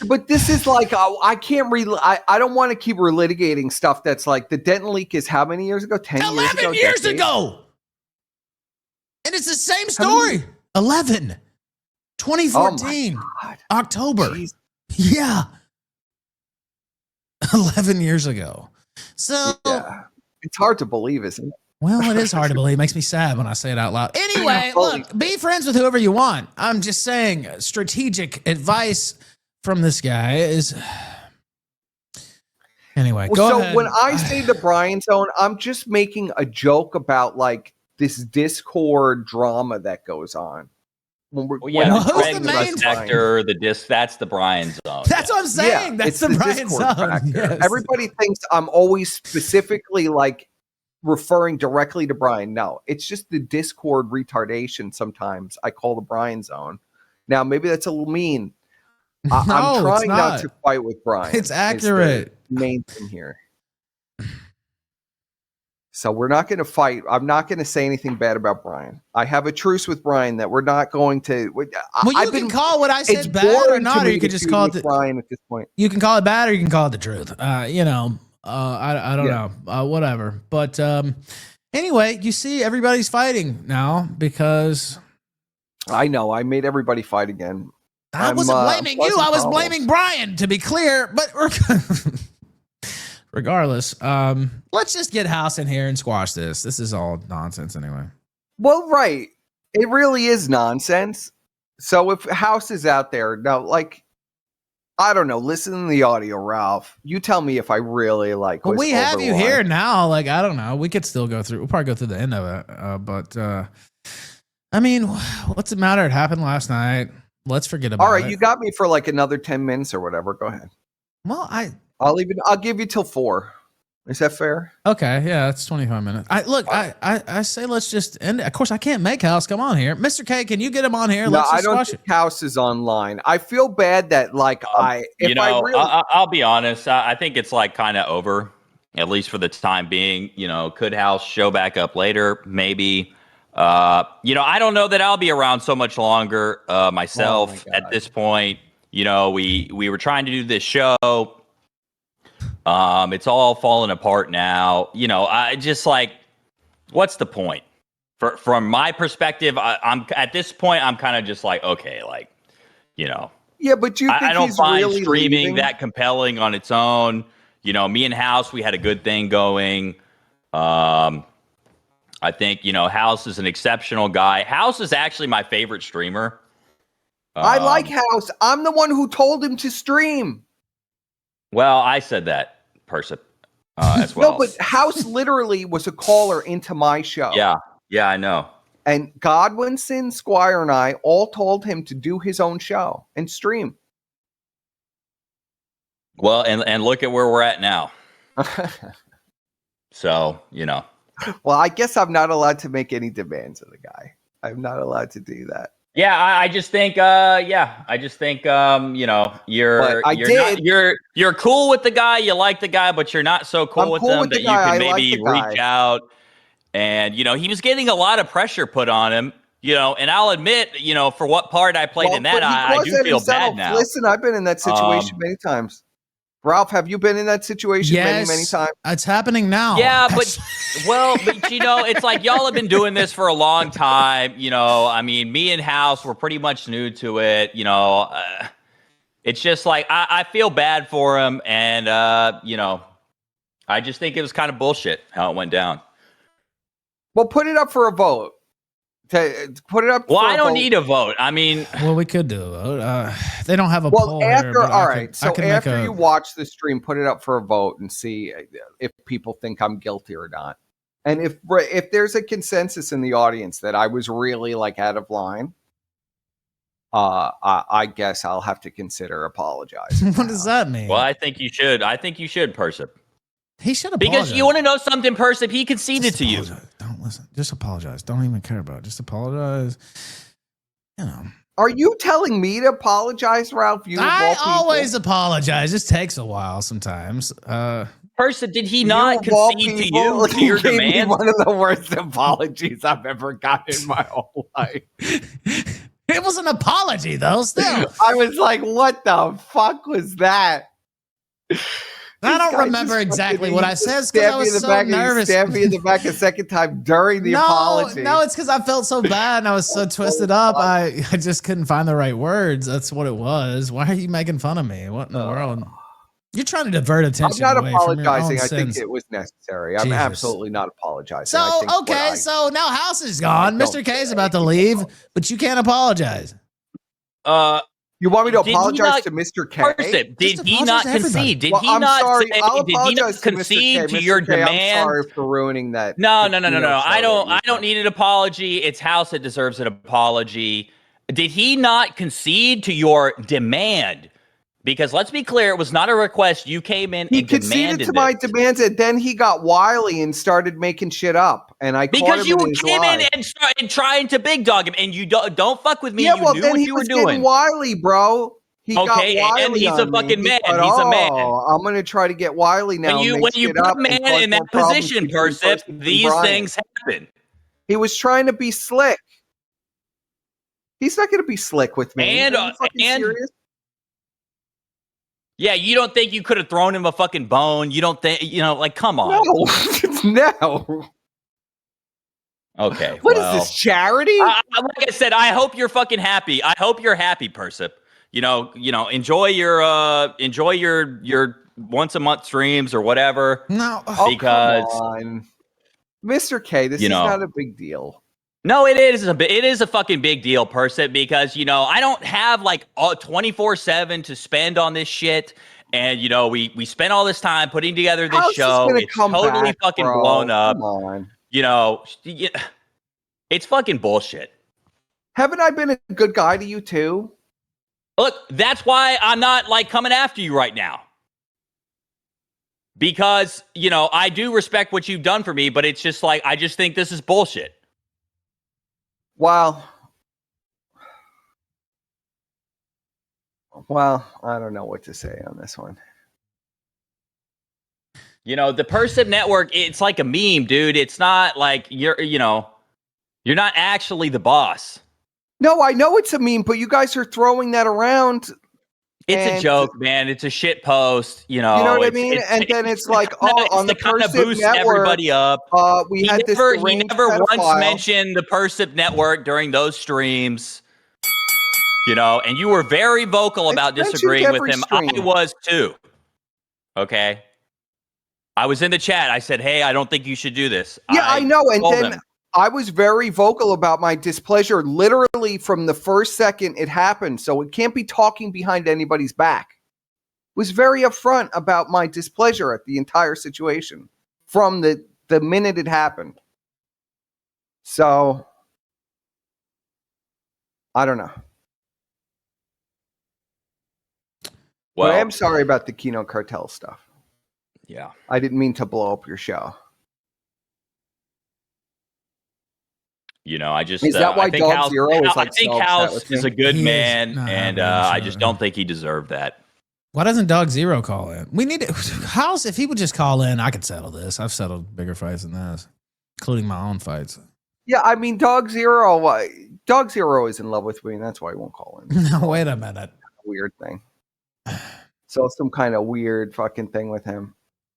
But this is like, I can't I don't want to keep relitigating stuff that's like, the Denton leak is how many years ago? 10 years ago? 11 years ago! And it's the same story. 11. 2014. October. Jeez. Yeah. 11 years ago. So yeah. It's hard to believe, isn't it? Well, it is hard to believe. It makes me sad when I say it out loud. Anyway, look, be friends with whoever you want. I'm just saying, strategic advice from this guy is... Anyway, go ahead. So when I say the Brian Zone, I'm just making a joke about, like, this Discord drama that goes on. Who's the main sector? That's the Brian Zone. That's what I'm saying. That's the Brian Zone. Yes. Everybody thinks I'm always specifically like referring directly to Brian. No, it's just the Discord retardation. Sometimes I call the Brian Zone. Now maybe that's a little mean. I'm trying not to fight with Brian. It's accurate. The main thing here. So we're not going to fight. I'm not going to say anything bad about Brian. I have a truce with Brian that we're not going to. Well, you can call what I said bad or not, or you can just call it Brian at this point. You can call it bad, or you can call it the truth. I don't know. Whatever. But anyway, you see, everybody's fighting now because I know I made everybody fight again. I wasn't blaming you. I was blaming Brian, to be clear. But regardless, let's just get House in here and squash this. This is all nonsense anyway. Well, right. It really is nonsense. So if House is out there, now, like, I don't know, listen to the audio, Ralph. You tell me if I really like. Well, we have you here now. Like, I don't know. We could still go through. We'll probably go through the end of it. But I mean, what's the matter? It happened last night. Let's forget about it. All right, you got me for like another 10 minutes or whatever. Go ahead. Well, I'll give you till 4. Is that fair? Okay, yeah, that's 25 minutes. I say let's just end it. Of course, I can't make House come on here. Mr. K, can you get him on here? No, Let's I just don't squash think it. House is online. I feel bad that I'll be honest. I think it's like kind of over, at least for the time being. Could House show back up later? Maybe. I don't know that I'll be around so much longer myself at this point. We were trying to do this show. It's all falling apart now. I just like, what's the point? From my perspective, I'm at this point, I'm kind of just like, okay, like, Yeah, but do you think I don't he's find really streaming leaving? that compelling on its own. Me and House, we had a good thing going. I think, House is an exceptional guy. House is actually my favorite streamer. I like House. I'm the one who told him to stream. Well, I said that, Percip, as well. No, but House literally was a caller into my show. Yeah, I know. And Godwinson, Squire, and I all told him to do his own show and stream. Well, and look at where we're at now. So, Well, I guess I'm not allowed to make any demands of the guy. I'm not allowed to do that. Yeah, I just think, you're cool with the guy, you like the guy, but you're not so cool with him that you can maybe reach out. And he was getting a lot of pressure put on him. And I'll admit, for what part I played in that, I do feel bad now. Listen, I've been in that situation many times. Ralph, have you been in that situation many times? It's happening now. Yeah, but it's like y'all have been doing this for a long time. I mean, me and House, we're pretty much new to it. It's just like I feel bad for him, and I just think it was kind of bullshit how it went down. Well, put it up for a vote. Put it up. Well, I don't need a vote. I mean, well, we could do a vote. They don't have a poll after here, all right. So after you watch the stream, put it up for a vote and see if people think I'm guilty or not. And if there's a consensus in the audience that I was really like out of line, I guess I'll have to consider apologizing. What does that mean? Well, I think you should, Percip. He should apologize. Because you want to know something, Percip, he conceded to you. Don't listen. Just apologize. Don't even care about it. Just apologize. Are you telling me to apologize, Ralph? I always apologize. It just takes a while sometimes. Percip, did he not concede to you, to your demand? One of the worst apologies I've ever gotten in my whole life. It was an apology, though, still. I was like, what the fuck was that? I don't remember exactly what I said because I was so nervous. He stabbed me in the back a second time during the apology. No, it's because I felt so bad and I was so twisted up. I just couldn't find the right words. That's what it was. Why are you making fun of me? What in the world? You're trying to divert attention. I'm not away apologizing. From I think it was necessary. I'm absolutely not apologizing. So, so now House is gone. Mr. K is about to leave, but you can't apologize. You want me to apologize to Mr. K? Percip, did he not concede? Did he not concede to your demand? I'm sorry for ruining that. No. I don't need an apology. It's House that deserves an apology. Did he not concede to your demand? Because let's be clear, it was not a request. You came in and demanded it. He conceded to my demands, and then he got wily and started making shit up. And I because you came in and trying to big dog him, and you don't fuck with me. Yeah, you well, knew then what he you were was doing. getting wily, bro. He got wily and he's a fucking man. He's a man. I'm gonna try to get wily now. When you put a man in that position, Percip, these things happen. He was trying to be slick. He's not gonna be slick with me. And serious? Yeah, you don't think you could have thrown him a fucking bone? You don't think, like, come on. No. Okay. What is this, charity? Like I said, I hope you're fucking happy. I hope you're happy, Percip. Enjoy your once a month streams or whatever. No, because come on. Mr. K, this is not a big deal. No, it is a fucking big deal, Percip, because I don't have like 24/7 to spend on this shit, and we spent all this time putting together this show. It's totally fucking blown up. Come on. It's fucking bullshit. Haven't I been a good guy to you too? Look, that's why I'm not like coming after you right now. Because, you know, I do respect what you've done for me, but it's just like, I just think this is bullshit. Well, I don't know what to say on this one. You know, the Persip Network, it's like a meme, dude. It's not like you're not actually the boss. No, I know it's a meme, but you guys are throwing that around. It's a joke, man. It's a shit post. You know what I mean? And then it's like, on the kind of Persip boost Network, everybody up. We he had never, this he never once mentioned the Persip Network during those streams. You know, and you were very vocal about disagreeing with him. I was too. Okay. I was in the chat. I said, hey, I don't think you should do this. Yeah, I know. And then I was very vocal about my displeasure literally from the first second it happened. So it can't be talking behind anybody's back. Was very upfront about my displeasure at the entire situation from the minute it happened. So I don't know. Well, but I am sorry about the Kino Cartel stuff. Yeah. I didn't mean to blow up your show. You know, I just is that why Dog Zero is like? I think House is a good man, and I just don't think he deserved that. Why doesn't Dog Zero call in? We need House. If he would just call in, I could settle this. I've settled bigger fights than this, including my own fights. Yeah, I mean, Dog Zero is in love with me, and that's why he won't call in. No, wait a minute. Weird thing. So some kind of weird fucking thing with him.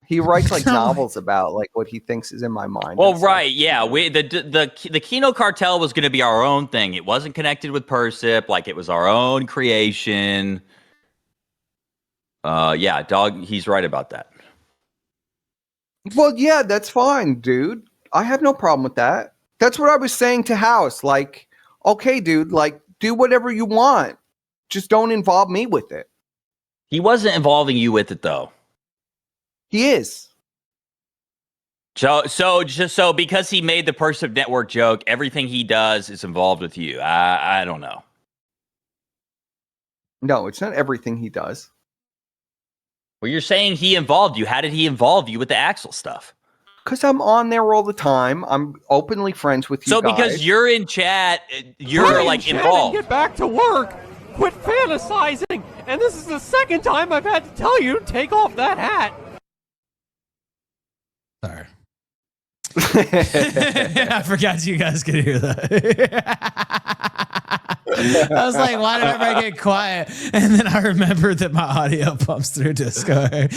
He writes like novels about like what he thinks is in my mind. Well, right, yeah. The Kino Cartel was going to be our own thing. It wasn't connected with Persip. Like it was our own creation. Yeah, Dog. He's right about that. Well, yeah, that's fine, dude. I have no problem with that. That's what I was saying to House. Like, okay, dude, like do whatever you want. Just don't involve me with it. He wasn't involving you with it though. He is. So because he made the Persip Network joke, everything he does is involved with you. I don't know. No, it's not everything he does. Well, you're saying he involved you. How did he involve you with the Axel stuff? Because I'm on there all the time. I'm openly friends with you guys. Because you're in chat, you're like involved. Get back to work. Quit fantasizing. And this is the second time I've had to tell you to take off that hat. Sorry. I forgot you guys could hear that. I was like, why did everybody get quiet? And then I remembered that my audio pumps through Discord.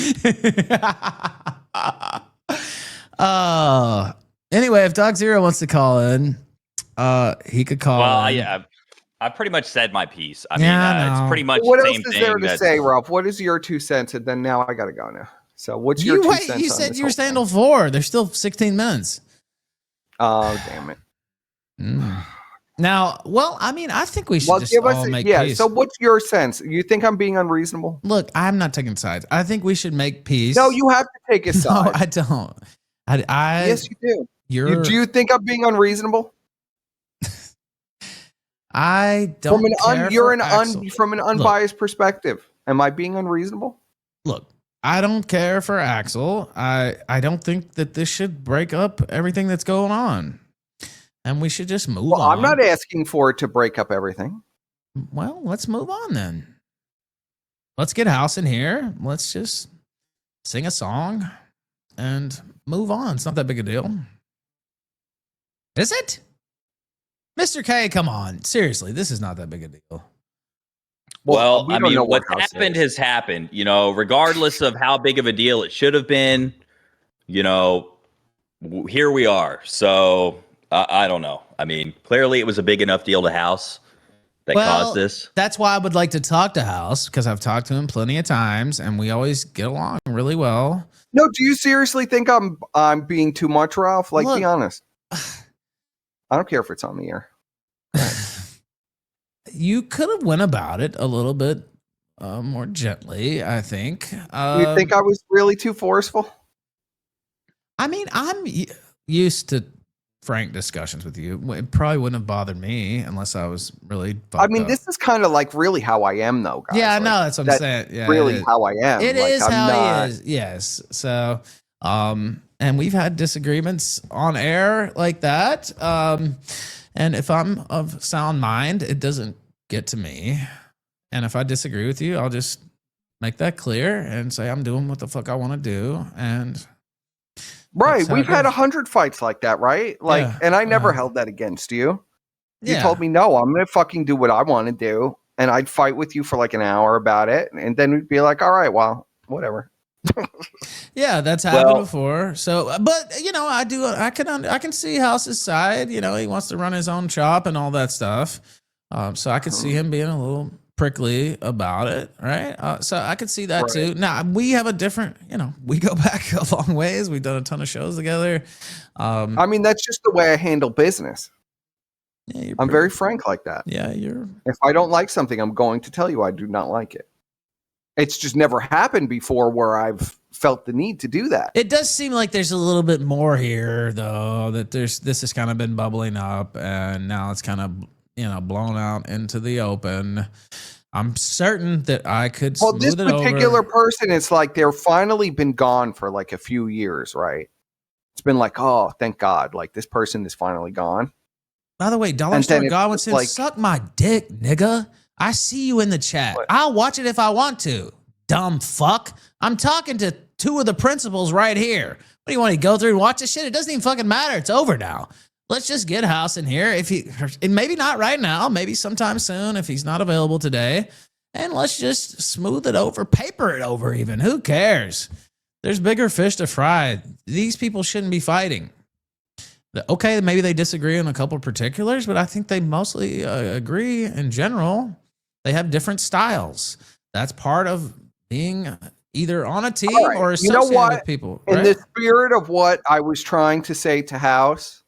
Anyway, if Dog Zero wants to call in, he could call in. Well, yeah, I pretty much said my piece. I mean, it's pretty much what the same thing. What else is thing there to say, Ralph? What is your 2 cents? And then now I got to go now. So what's your 2 cents? You said you were staying till 4. There's still 16 minutes. Oh, damn it. Now, well, I mean, I think we should just all make peace. So what's your sense? You think I'm being unreasonable? Look, I'm not taking sides. I think we should make peace. No, you have to take a side. No, I don't. Yes, you do. Do you think I'm being unreasonable? I don't. From an unbiased perspective. Am I being unreasonable? Look, I don't care for Axel. I don't think that this should break up everything that's going on. And we should just move on. I'm not asking for it to break up everything. Well, let's move on then. Let's get House in here. Let's just sing a song and move on. It's not that big a deal. Is it? Mr. K, come on. Seriously, this is not that big a deal. Well, I mean, what's happened has happened. You know, regardless of how big of a deal it should have been, you know, here we are. So I don't know. I mean, clearly it was a big enough deal to House that caused this. That's why I would like to talk to House, because I've talked to him plenty of times and we always get along really well. No, do you seriously think I'm being too much, Ralph? Like, be honest. I don't care if it's on the air. You could have went about it a little bit more gently, I think. You think I was really too forceful? I mean, I'm used to frank discussions with you. It probably wouldn't have bothered me unless I was really. I mean, up. this is kind of like really how I am, though, guys. Yeah, I Like, know. That's what I'm saying. Yeah, really how I am. It like, is I'm how not, he is. Yes. So, and we've had disagreements on air like that. And if I'm of sound mind, it doesn't get to me. And if I disagree with you, I'll just make that clear and say I'm doing what the fuck I want to do. And right. We've had 100 fights like that, right? Like, Yeah, and I never held that against you. You yeah. told me, no, I'm going to fucking do what I want to do. And I'd fight with you for like an hour about it. And then we'd be like, all right, well, whatever. Yeah, that's happened before. So, but you know, I can see House's side. You know, he wants to run his own shop and all that stuff. So I could see him being a little prickly about it, right? So I could see that too. Now we have a different, you know, we go back a long ways. We've done a ton of shows together. I mean, that's just the way I handle business. Yeah, I'm very frank like that. Yeah, if I don't like something, I'm going to tell you I do not like it. It's just never happened before where I've felt the need to do that. It does seem like there's a little bit more here, though. That this has kind of been bubbling up, and now it's kind of, you know, blown out into the open. I'm certain that I could. Well, this smooth it particular over. person, it's like they're finally been gone for like a few years, right? It's been like, oh, thank God, like this person is finally gone. By the way, Dollar And Store then it's Godwinson, like- suck my dick, nigga. I see you in the chat. What? I'll watch it if I want to. Dumb fuck. I'm talking to two of the principals right here. What do you want to go through and watch this shit? It doesn't even fucking matter. It's over now. Let's just get House in here. And maybe not right now, maybe sometime soon if he's not available today. And let's just smooth it over, paper it over even. Who cares? There's bigger fish to fry. These people shouldn't be fighting. Okay, maybe they disagree on a couple of particulars, but I think they mostly agree in general. They have different styles. That's part of being either on a team Right. or You know associated what? with people. In Right? the spirit of what I was trying to say to House,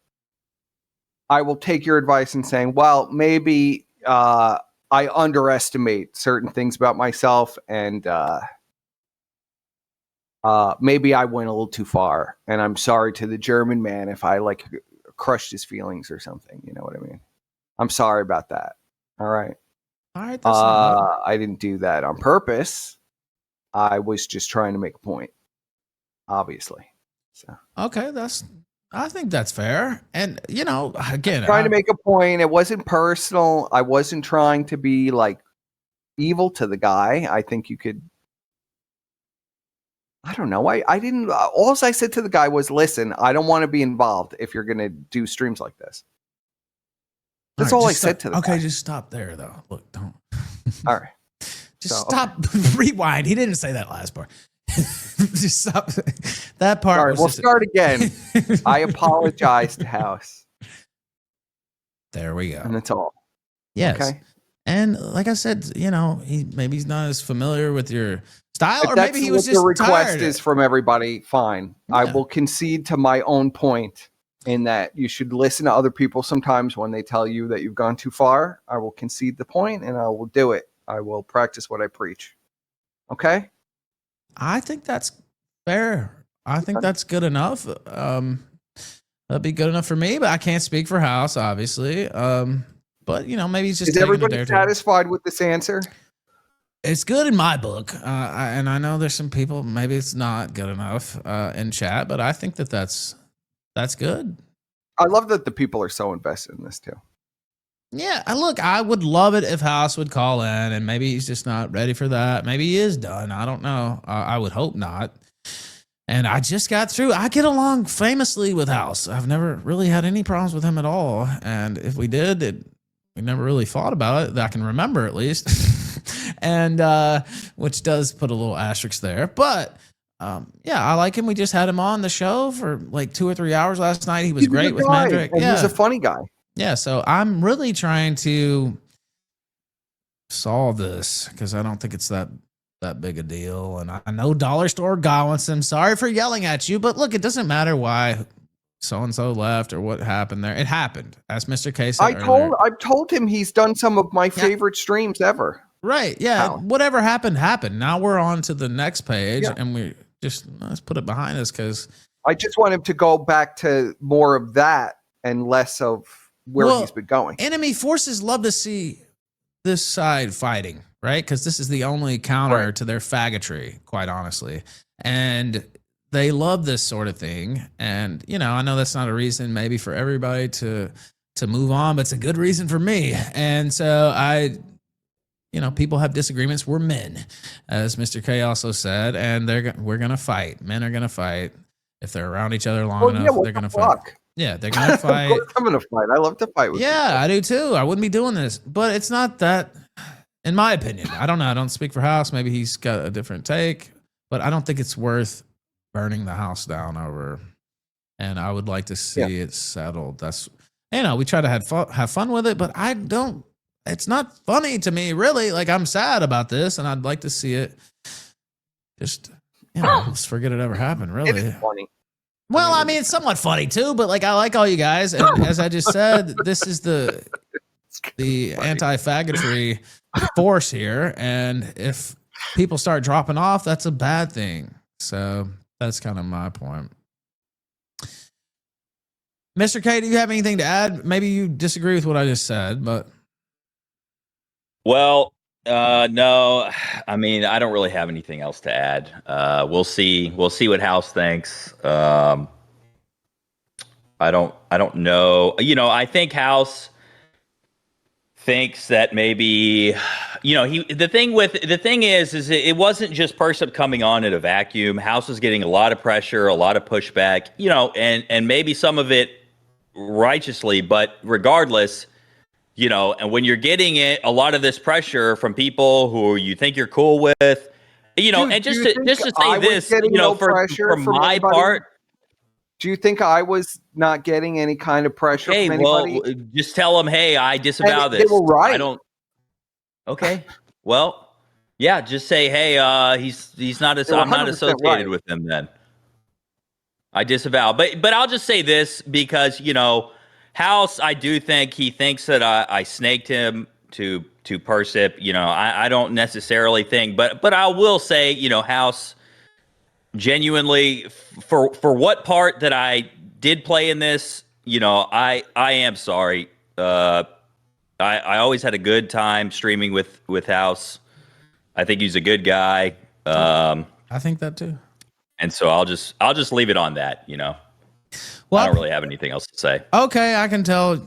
I will take your advice in saying, well, maybe I underestimate certain things about myself, and maybe I went a little too far. And I'm sorry to the German man if I like crushed his feelings or something. You know what I mean? I'm sorry about that. All right. All right. That's not I didn't do that on purpose. I was just trying to make a point, obviously. So okay. I think that's fair. And you know, again, trying to make a point. It wasn't personal. I wasn't trying to be like evil to the guy. I think you could. I don't know. I didn't. All I said to the guy was, "Listen, I don't want to be involved if you're going to do streams like this." That's all I said to the guy. Okay, just stop there, though. Look, don't. All right. Just stop. Rewind. He didn't say that last part. Just stop. That part. All right, was we'll just- start again. I apologize to House, There we go. and that's all. Yes. Okay. And like I said, you know, maybe he's not as familiar with your style, If or that's maybe he what was the just request tired. is from everybody, fine. I Yeah. will concede to my own point in that you should listen to other people sometimes when they tell you that you've gone too far. I will concede the point, and I will do it. I will practice what I preach. Okay? I think that's fair. I think that's good enough. That'd be good enough for me, but I can't speak for House, obviously. But you know, maybe he's just Is taking a everybody day or two. satisfied with this answer? It's good in my book, and I know there's some people maybe it's not good enough in chat, but I think that's good. I love that the people are so invested in this too. Yeah, look, I would love it if House would call in, and maybe he's just not ready for that. Maybe he is done. I don't know. I would hope not. And I just got through. I get along famously with House. I've never really had any problems with him at all. And if we did, we never really fought about it that I can remember, at least. And which does put a little asterisk there. But yeah, I like him. We just had him on the show for like 2 or 3 hours last night. He was He's a great good with guy, Mandrick. and Yeah. he's a funny guy. Yeah, so I'm really trying to solve this because I don't think it's that big a deal. And I know Dollar Store Godwinson, sorry for yelling at you, but look, it doesn't matter why so-and-so left or what happened there. It happened, as Mr. K said earlier. I've told him he's done some of my favorite streams ever. Right, yeah, How? whatever happened. Now we're on to the next page, Yeah. and we just, let's put it behind us because... I just want him to go back to more of that and less of where Well, he's been going. Enemy forces love to see this side fighting, right? Because this is the only counter to their faggotry, quite honestly. And they love this sort of thing. And, you know, I know that's not a reason maybe for everybody to move on, but it's a good reason for me. And so you know, people have disagreements. We're men, as Mr. K also said, and we're going to fight. Men are going to fight. If they're around each other long enough, they're going to fight. Yeah, they're going to fight. Of course I'm going to fight. I love to fight with people. I do too. I wouldn't be doing this. But it's not that, in my opinion. I don't know. I don't speak for House. Maybe he's got a different take. But I don't think it's worth burning the house down over. And I would like to see it settled. That's, you know, we try to have fun with it, but I don't. It's not funny to me, really. Like, I'm sad about this, and I'd like to see it just, you know, let's forget it ever happened, really. It is funny. Well, I mean, it's somewhat funny, too, but, like, I like all you guys. And as I just said, this is the anti-faggotry force here. And if people start dropping off, that's a bad thing. So that's kind of my point. Mr. K, do you have anything to add? Maybe you disagree with what I just said, but... Well, no, I mean, I don't really have anything else to add. We'll see what House thinks. I don't know. You know, I think House thinks that maybe, you know, the thing is it wasn't just Persup coming on in a vacuum. House was getting a lot of pressure, a lot of pushback, you know, and maybe some of it righteously, but regardless, you know, and when you're getting a lot of this pressure from people who you think you're cool with, you know, and just to say this, you know, for my part. Do you think I was not getting any kind of pressure from anybody? Well, just tell them, hey, I disavow this. They were right. I don't. Okay. Well, yeah, just say, hey, he's not. I'm not associated with him. Then I disavow. But I'll just say this because, you know, House, I do think he thinks that I snaked him to Persup. You know, I don't necessarily think, but I will say, you know, House, genuinely, for what part that I did play in this, you know, I am sorry. I always had a good time streaming with House. I think he's a good guy. I think that too. And so I'll just leave it on that, you know. Well, I don't really have anything else to say. Okay, I can tell.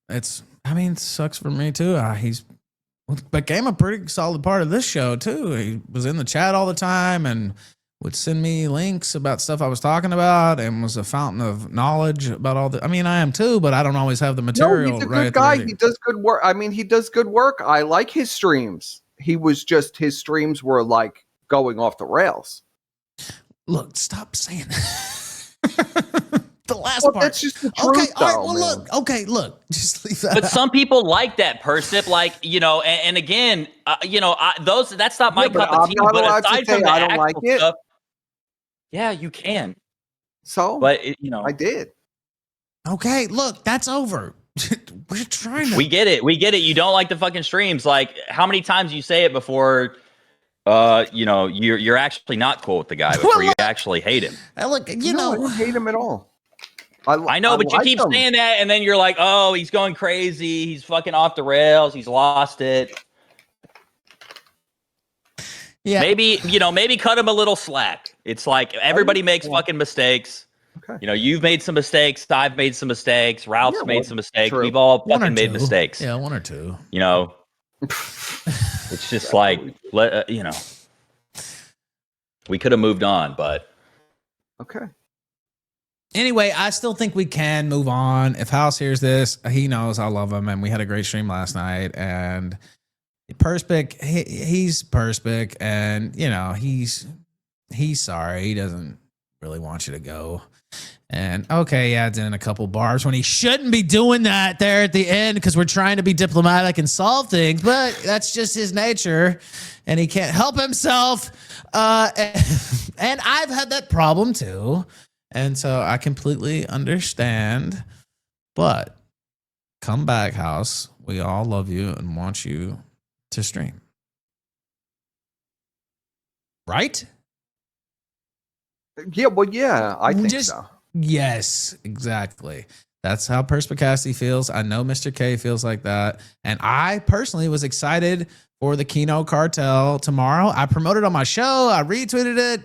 It sucks for me too. He's became a pretty solid part of this show too. He was in the chat all the time and would send me links about stuff I was talking about and was a fountain of knowledge about all the. I mean, I am too, but I don't always have the material. No, he's a good guy. He does good work. I mean, he does good work. I like his streams. His streams were like going off the rails. Look, stop saying that. The last part. That's just the truth, look. Just leave that. But some people like that Persup, like, you know, and again, you know, that's not my cup of tea. But aside from the I don't like it. Stuff, yeah, you can. So, but you know, I did. Okay, look, that's over. We're trying to. We get it. You don't like the fucking streams. Like, how many times you say it before? You know, you're actually not cool with the guy before you actually hate him. Look, I don't hate him at all. I know, but you keep saying that, and then you're like, "Oh, he's going crazy. He's fucking off the rails. He's lost it." Yeah, maybe cut him a little slack. It's like everybody makes fucking mistakes. Okay. You know, you've made some mistakes. I've made some mistakes. Ralph's made some mistakes. True. We've all fucking made mistakes. Yeah, one or two. You know, it's just like you know, we could have moved on, but okay. Anyway, I still think we can move on. If House hears this, he knows I love him, and we had a great stream last night. And Perspic, he's Perspic, and you know he's sorry. He doesn't really want you to go. And okay, he adds in a couple bars when he shouldn't be doing that there at the end because we're trying to be diplomatic and solve things, but that's just his nature, and he can't help himself. And I've had that problem too. And so I completely understand, but come back, House. We all love you and want you to stream. Right? Yeah, well, yeah, I think so. Yes, exactly. That's how Perspicacity feels. I know Mr. K feels like that. And I personally was excited for the Kino Cartel tomorrow. I promoted on my show. I retweeted it.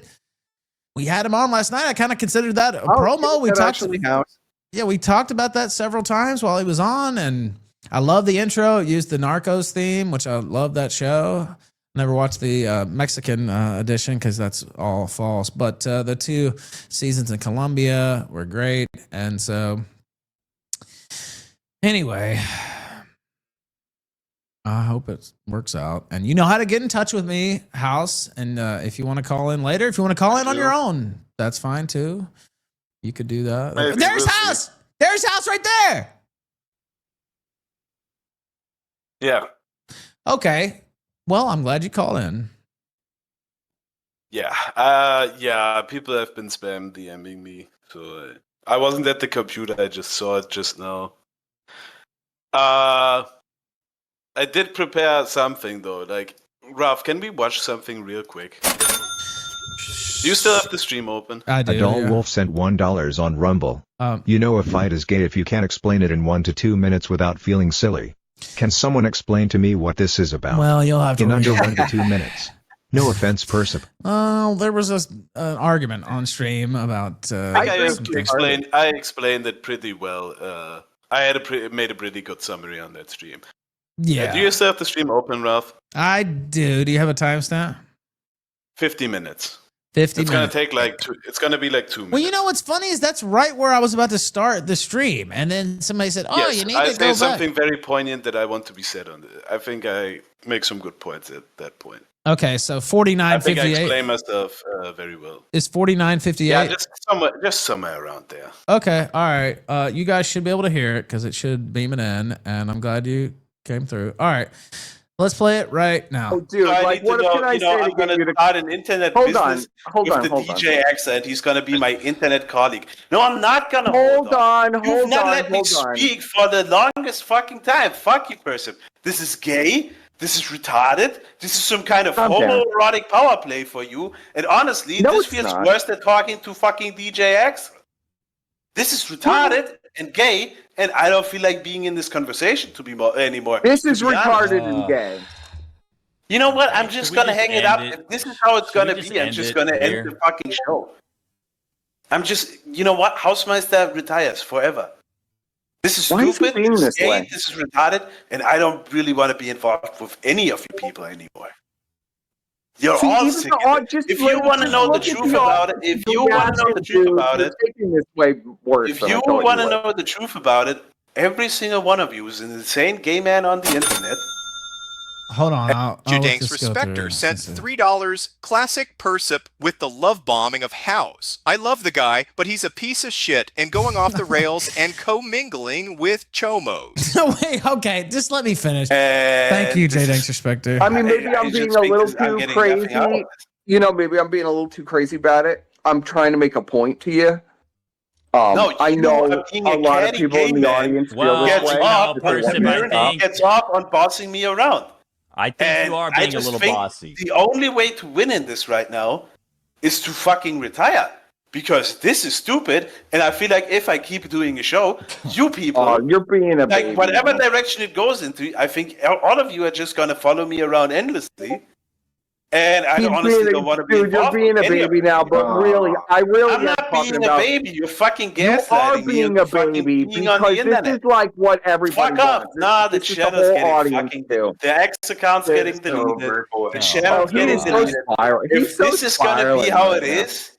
We had him on last night. I kind of considered that a promo. We talked about that several times while he was on, and I love the intro. It used the Narcos theme, which I love that show. Never watched the Mexican edition because that's all false. But the 2 seasons in Colombia were great. And so, anyway, I hope it works out. And you know how to get in touch with me, House. And if you want to call in later, if you want to call in on your own, that's fine too. You could do that. There's House. There's House right there. Yeah. Okay. Well, I'm glad you called in. Yeah. People have been spam DMing me. So I wasn't at the computer. I just saw it just now. I did prepare something though. Like, Ralph, can we watch something real quick? Do you still have the stream open? I do. Adult Wolf sent $1 on Rumble. You know a fight is gay if you can't explain it in 1 to 2 minutes without feeling silly. Can someone explain to me what this is about? Well, you'll have to in under 1 to 2 minutes. No offense, Persip. There was an argument on stream about. I explained it pretty well. I made a pretty good summary on that stream. Yeah. Do you still have the stream open, Ralph? I do. Do you have a timestamp? 50 minutes. 50 It's minutes. gonna take like 2. It's gonna be like 2 minutes. Well, you know what's funny is that's right where I was about to start the stream, and then somebody said, "Oh, yes, you need I to say go back." something very poignant that I want to be said on it. I think I make some good points at that point. Okay, so I think I 49.58 explain myself very well. is 49.58. Yeah, just somewhere around there. Okay, all right. You guys should be able to hear it because it should beam it in, and I'm glad you came through. All right, let's play it right now. Oh, dude, So like, what can I say I'm to going get you to to... start an internet Hold business on, with the DJ accent. He's going to be my internet colleague. No, I'm not going to hold on. You've not let me speak for the longest fucking time. Fuck you, person. This is gay. This is retarded. This is some kind of homoerotic power play for you. And honestly, this feels worse than talking to fucking DJ X. This is retarded and gay, and I don't feel like being in this conversation anymore. This is retarded and gay. You know what? I'm just going to hang it up. If this is how it's going to be, I'm just going to end the fucking show. You know what? Hausmeister retires forever. This is stupid, this is gay, this is retarded, and I don't really want to be involved with any of you people anymore. You're all sick. If you want to know the truth about it, if you want to know the truth about it, every single one of you is an insane gay man on the internet. Hold on. Judanks Respecter sent $3 classic Persip with the love bombing of House. I love the guy, but he's a piece of shit and going off the rails and commingling with chomos. No, wait, okay, just let me finish. Thank you, Judanks Respecter. I mean, maybe I'm being a little too crazy. You know, maybe I'm being a little too crazy about it. I'm trying to make a point to you. I know a lot of people in the audience feel this way. Gets off on bossing me around. I think you are being a little bossy. The only way to win in this right now is to fucking retire. Because this is stupid, and I feel like if I keep doing a show, you people... you're being a baby. Whatever direction it goes into, I think all of you are just going to follow me around endlessly. And I honestly don't want to be involved. You're being a baby now, but really, I'm not being a baby. You're fucking gaslighting me. You are being a baby because this is like what everybody wants. Nah, the channel's getting fucking deleted. The X account's getting deleted. The channel's getting deleted. If this is going to be how it is,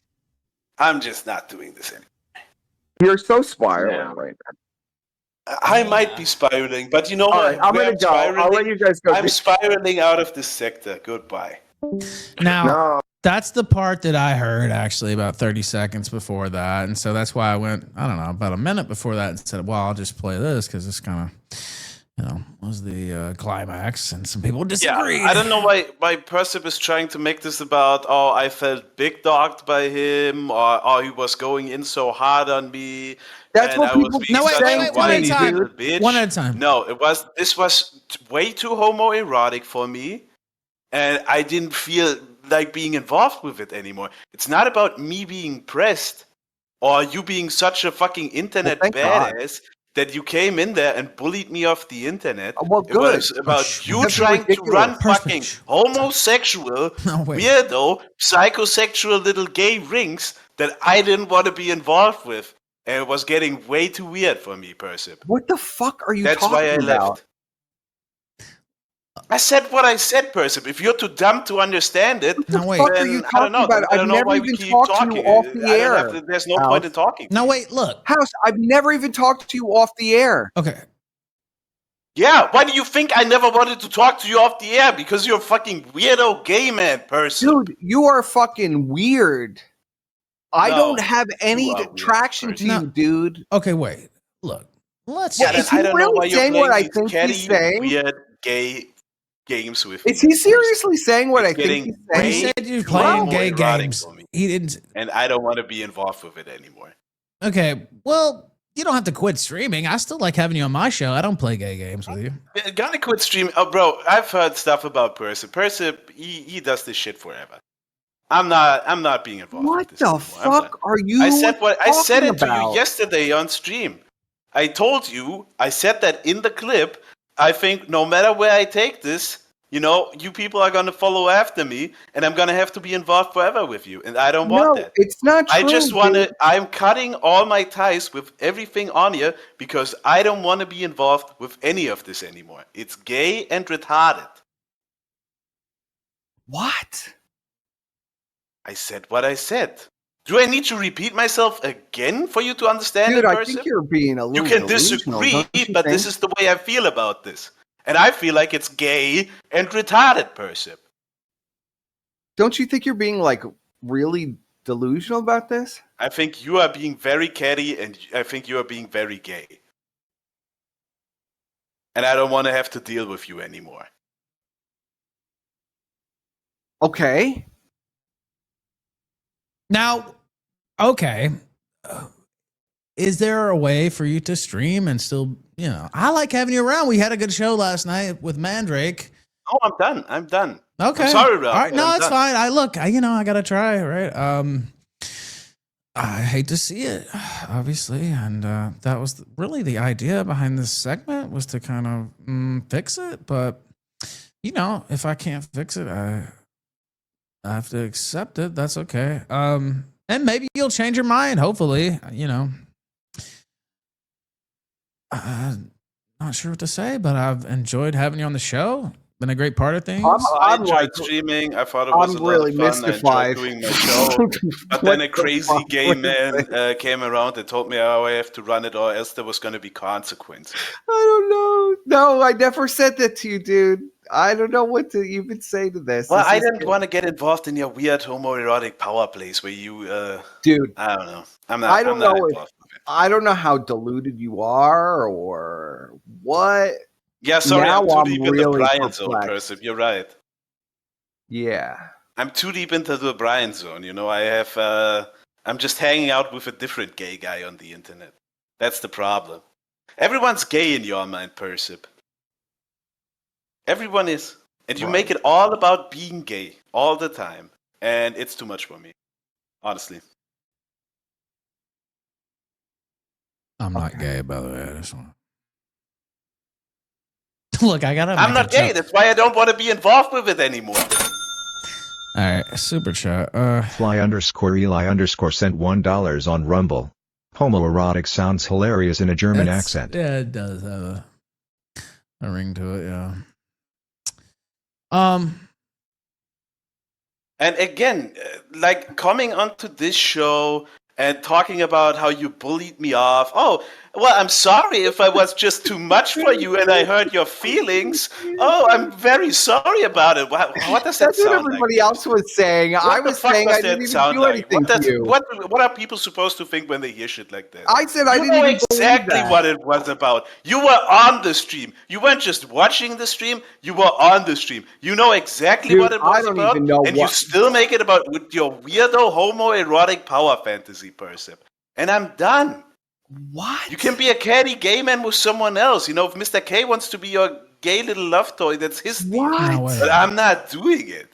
I'm just not doing this anymore. You're so spiraling right now. I might be spiraling, but you know what? I'm going to go. I'll let you guys go. I'm spiraling out of this sector. Goodbye. Now, that's the part that I heard actually about 30 seconds before that. And so that's why I went, I don't know, about a minute before that and said, well, I'll just play this because this kind of, was the climax. And some people disagreed. Yeah, I don't know why Persip is trying to make this about, I felt big dogged by him, or he was going in so hard on me. That's what people do. No, wait, one at a time. One at a time. No, this was way too homoerotic for me. And I didn't feel like being involved with it anymore. It's not about me being pressed. or you being such a fucking internet badass that you came in there and bullied me off the internet. Well, good. It was about you trying to run fucking homosexual, weirdo, psychosexual little gay rings that I didn't want to be involved with. And it was getting way too weird for me, Persip. What the fuck are you talking about? That's why I left. I said what I said, Persip. If you're too dumb to understand it, what the fuck are you talking about? I've never even talked to you off the air. There's no point in talking. No, wait, look. House, I've never even talked to you off the air. Okay. Yeah, why do you think I never wanted to talk to you off the air? Because you're a fucking weirdo gay man, Persip. Dude, you are fucking weird. I don't have any traction to you, dude. Okay, wait. Look, let's. Yeah, is he really saying what I think he's saying? Weird gay games with. Is he seriously saying what I think he's saying? He said you're playing gay games. He didn't. And I don't want to be involved with it anymore. Okay, well, you don't have to quit streaming. I still like having you on my show. I don't play gay games with you. Gonna quit streaming, bro. I've heard stuff about Persip. Persip, he does this shit forever. I'm not being involved. What the fuck are you? I said it to you yesterday on stream. I told you, I said that in the clip. I think no matter where I take this, you people are gonna follow after me, and I'm gonna have to be involved forever with you, and I don't want that. It's not true. I just wanna. I'm cutting all my ties with everything on here because I don't want to be involved with any of this anymore. It's gay and retarded. What? I said what I said. Do I need to repeat myself again for you to understand it, Persip? I think you're being a little You can disagree, but this is the way I feel about this. And I feel like it's gay and retarded, Persip. Don't you think you're being, like, really delusional about this? I think you are being very catty, and I think you are being very gay. And I don't want to have to deal with you anymore. Okay. Now, okay, is there a way for you to stream and still, I like having you around. We had a good show last night with Mandrake. Oh, I'm done. Okay. I'm sorry, Rob. All right, no, it's fine. I got to try, right? I hate to see it, obviously, and that was really the idea behind this segment, was to kind of fix it, but, if I can't fix it, I have to accept it. That's okay. And maybe you'll change your mind. Hopefully, not sure what to say, but I've enjoyed having you on the show. Been a great part of things. I enjoyed streaming. I thought it was a lot of fun. Mystified. I enjoyed doing my show. But then a crazy gay man came around and told me how I have to run it, or else there was going to be consequences. I don't know. No, I never said that to you, dude. I don't know what to even say to this. Well, I didn't want to get involved in your weird homoerotic power plays where you, dude. I don't know. I don't know how deluded you are or what. Yeah, sorry, I'm too deep in the Brian zone, Persip. You're right. Yeah. I'm too deep into the Brian zone. I'm just hanging out with a different gay guy on the internet. That's the problem. Everyone's gay in your mind, Persip. Everyone is. And you make it all about being gay all the time. And it's too much for me. Honestly. I'm not gay, by the way. I just want Look, I'm not gay. That's why I don't want to be involved with it anymore. All right, super chat. Fly_Eli_ sent $1 on Rumble. Homoerotic sounds hilarious in a German accent. Yeah, it does have a ring to it. Yeah. And again, like coming onto this show and talking about how you bullied me off. Oh, well, I'm sorry if I was just too much for you and I hurt your feelings. Oh, I'm very sorry about it. What does that sound like? That's what everybody else was saying. I was saying I didn't even do anything to you. What are people supposed to think when they hear shit like that? I said I didn't even exactly what it was about. You were on the stream. You weren't just watching the stream. You were on the stream. You know exactly what it was about. And you still make it about with your weirdo homoerotic power fantasy, Persip. And I'm done. What? You can be a catty gay man with someone else. If Mr. K wants to be your gay little love toy, that's his thing. But I'm not doing it.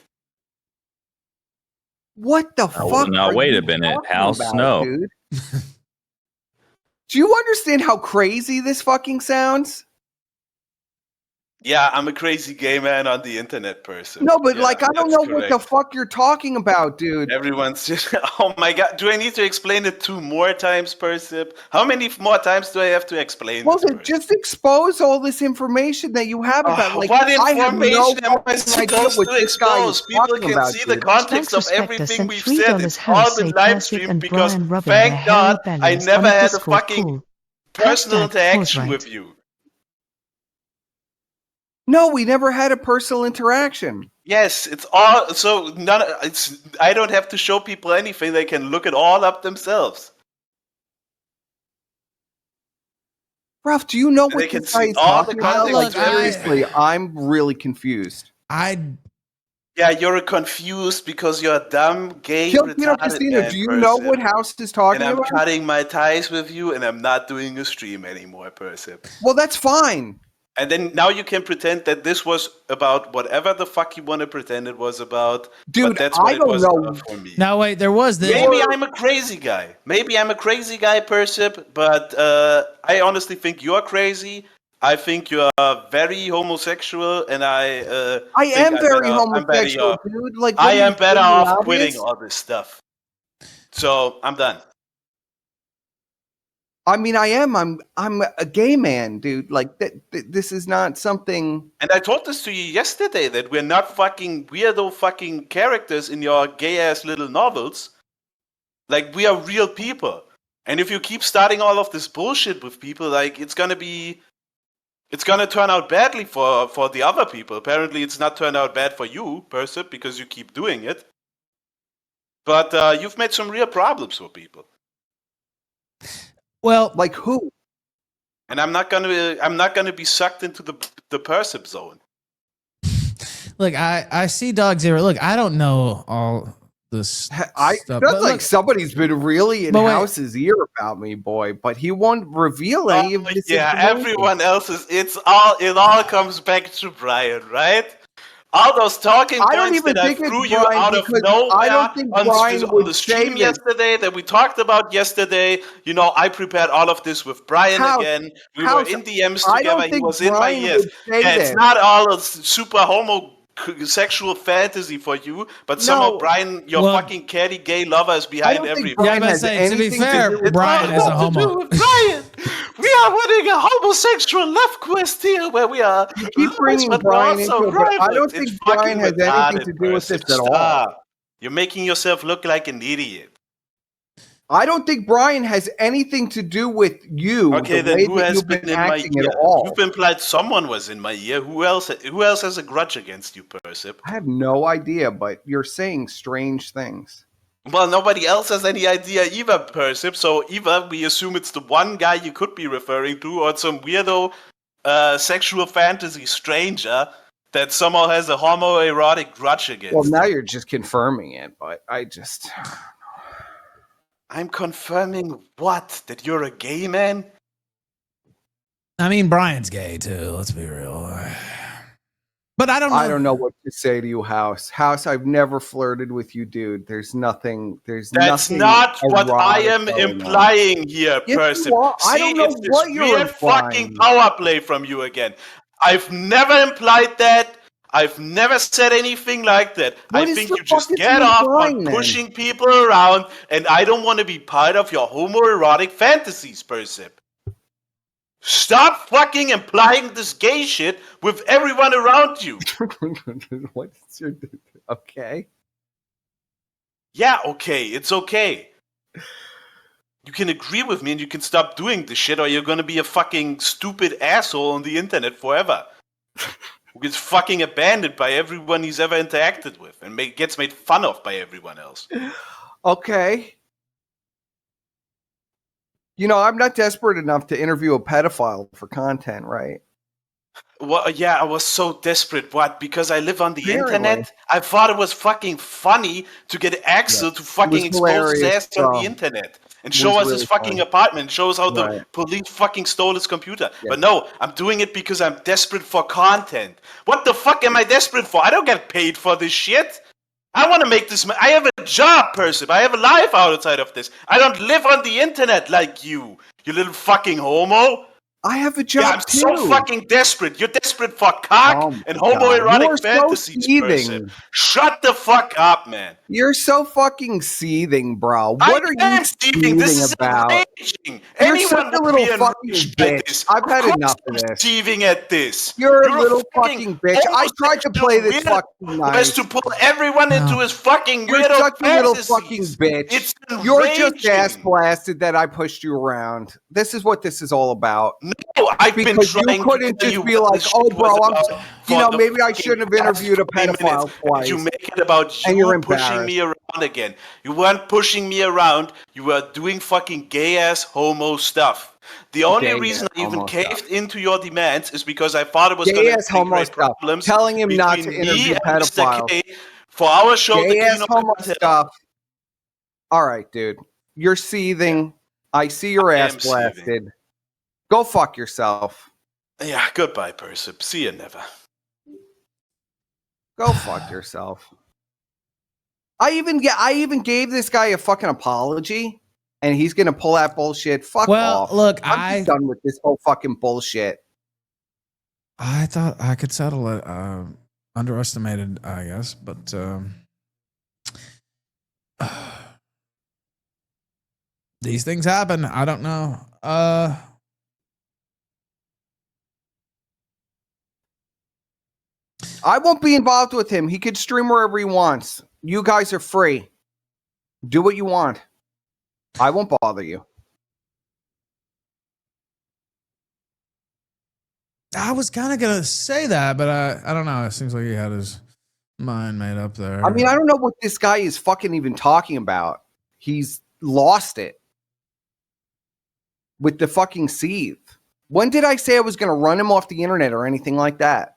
What the fuck? Now, wait a minute, House. No. Dude? Do you understand how crazy this fucking sounds? Yeah, I'm a crazy gay man on the internet person. No, but yeah, I don't know what the fuck you're talking about, dude. Everyone's just, oh my God. Do I need to explain it 2 more times, Persip? How many more times do I have to explain well, this? Just expose all this information that you have about what information am I supposed to expose? People can see the context of everything we've said. It's all been live streamed because, thank God, I never had a fucking personal interaction with you. No, we never had a personal interaction. Yes, it's all so none. I don't have to show people anything; they can look it all up themselves. Ralph, do you know what they can see all the context? Seriously, I'm really confused. Yeah, you're confused because you're a dumb, gay, Casino, do you know what House is talking about? And I'm cutting my ties with you, and I'm not doing a stream anymore, Persip. Well, that's fine. And then now you can pretend that this was about whatever the fuck you want to pretend it was about. Dude, but that's what I don't know. For me. No, wait, there was this. Maybe I'm a crazy guy. Persip, but I honestly think you're crazy. I think you're very homosexual, and I am very homosexual, dude. Like, I am better off quitting all this stuff. So I'm done. I mean, I am. I'm a gay man, dude. Like this is not something. And I told this to you yesterday that we're not fucking weirdo fucking characters in your gay ass little novels. Like, we are real people. And if you keep starting all of this bullshit with people, like, it's gonna turn out badly for the other people. Apparently, it's not turned out bad for you, Persip, because you keep doing it. But you've made some real problems for people. Well, like who? And I'm not gonna be sucked into the Persip zone. Look, I see Dog Zero. Look, I don't know all this stuff. That's like somebody's been really in House's ear about me, boy. But he won't reveal any of this. Yeah, everyone else is. It all comes back to Brian, right? All those talking points that I threw you out of nowhere on the stream yesterday that we talked about yesterday. You know, I prepared all of this with Brian again. We were in DMs together. He was in my ears. Yeah, it's not all a super homosexual fantasy for you, but somehow Brian, your fucking catty gay lover, is behind everything. Yeah, I say, to be fair, Brian is a homo. Brian, we are running a homosexual love quest here, where we are. You keep bringing Brian into it, but I don't think Brian has anything to do with this at all. You're making yourself look like an idiot. I don't think Brian has anything to do with you. Okay, then who has been in my ear? You've implied someone was in my ear. Who else has a grudge against you, Persip? I have no idea, but you're saying strange things. Well, nobody else has any idea either, Persip. So either we assume it's the one guy you could be referring to, or some weirdo sexual fantasy stranger that somehow has a homoerotic grudge against. Well, now you're just confirming it, but I'm confirming what? That you're a gay man? I mean, Brian's gay too. Let's be real. But I don't know. I don't know what to say to you, House. House, I've never flirted with you, dude. There's nothing. That's not what I am implying here, person. I don't know what you're implying. Fucking power play from you again. I've never implied that. I've never said anything like that. I think you just get off on pushing people around, and I don't want to be part of your homoerotic fantasies, Persip. Stop fucking implying this gay shit with everyone around you. Okay. Yeah, okay. It's okay. You can agree with me and you can stop doing this shit, or you're gonna be a fucking stupid asshole on the internet forever. Who gets fucking abandoned by everyone he's ever interacted with and gets made fun of by everyone else. Okay. You know, I'm not desperate enough to interview a pedophile for content, right? Well, yeah, I was so desperate. What? Because I live on the internet? I thought it was fucking funny to get Axel to fucking expose his ass on the internet. And show us his fucking apartment. Show us how the police fucking stole his computer. Yeah. But no, I'm doing it because I'm desperate for content. What the fuck am I desperate for? I don't get paid for this shit. I want to make this. I have a job, person. I have a life outside of this. I don't live on the internet like you little fucking homo. I have a job I'm too. so fucking desperate. You're desperate for cock and homoerotic fantasies, person. Shut the fuck up, man. You're so fucking seething, bro. What are you seething about? Enraging. You're such a little fucking bitch. I've had enough of this. Seething at this. You're a little fucking bitch. I tried to play this fucking nice. To pull everyone into his fucking weirdo You're such a little fantasies. fucking bitch. It's You're just ass blasted that I pushed you around. This is what this is all about. No, I've been trying you couldn't just be like, oh, bro, maybe I shouldn't have interviewed a pedophile twice. You make it about you pushing me around again. You weren't pushing me around. You were doing fucking gay-ass homo stuff. The only reason I even caved into your demands is because I thought it was going to create problems. Telling him not to interview pedophiles. For our show, gay-ass homo stuff. All right, dude. You're seething. I see your ass blasted. Seething. Go fuck yourself. Yeah, goodbye, Persip. See you never. Go fuck yourself. I even gave this guy a fucking apology, and he's gonna pull that bullshit. Fuck off. Look, I'm done with this whole fucking bullshit. I thought I could settle it. Underestimated, I guess, but these things happen. I don't know. I won't be involved with him. He could stream wherever he wants. You guys are free. Do what you want. I won't bother you. I was kind of going to say that, but I don't know. It seems like he had his mind made up there. I mean, I don't know what this guy is fucking even talking about. He's lost it. With the fucking seethe. When did I say I was going to run him off the internet or anything like that?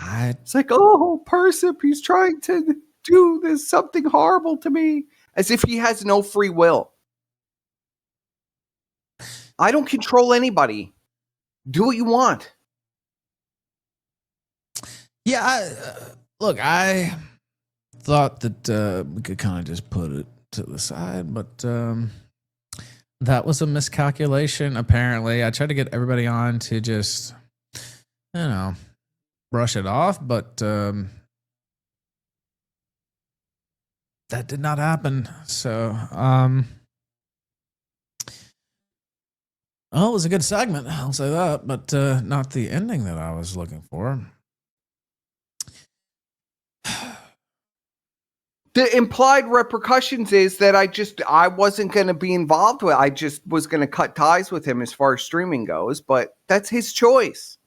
It's like, oh, Persip, he's trying to do this something horrible to me. As if he has no free will. I don't control anybody. Do what you want. Yeah, look, I thought that we could kind of just put it to the side, but that was a miscalculation, apparently. I tried to get everybody on to just, brush it off, but that did not happen. So, well, it was a good segment, I'll say that, but not the ending that I was looking for. The implied repercussions is that I wasn't going to be involved with. I just was going to cut ties with him as far as streaming goes, but that's his choice.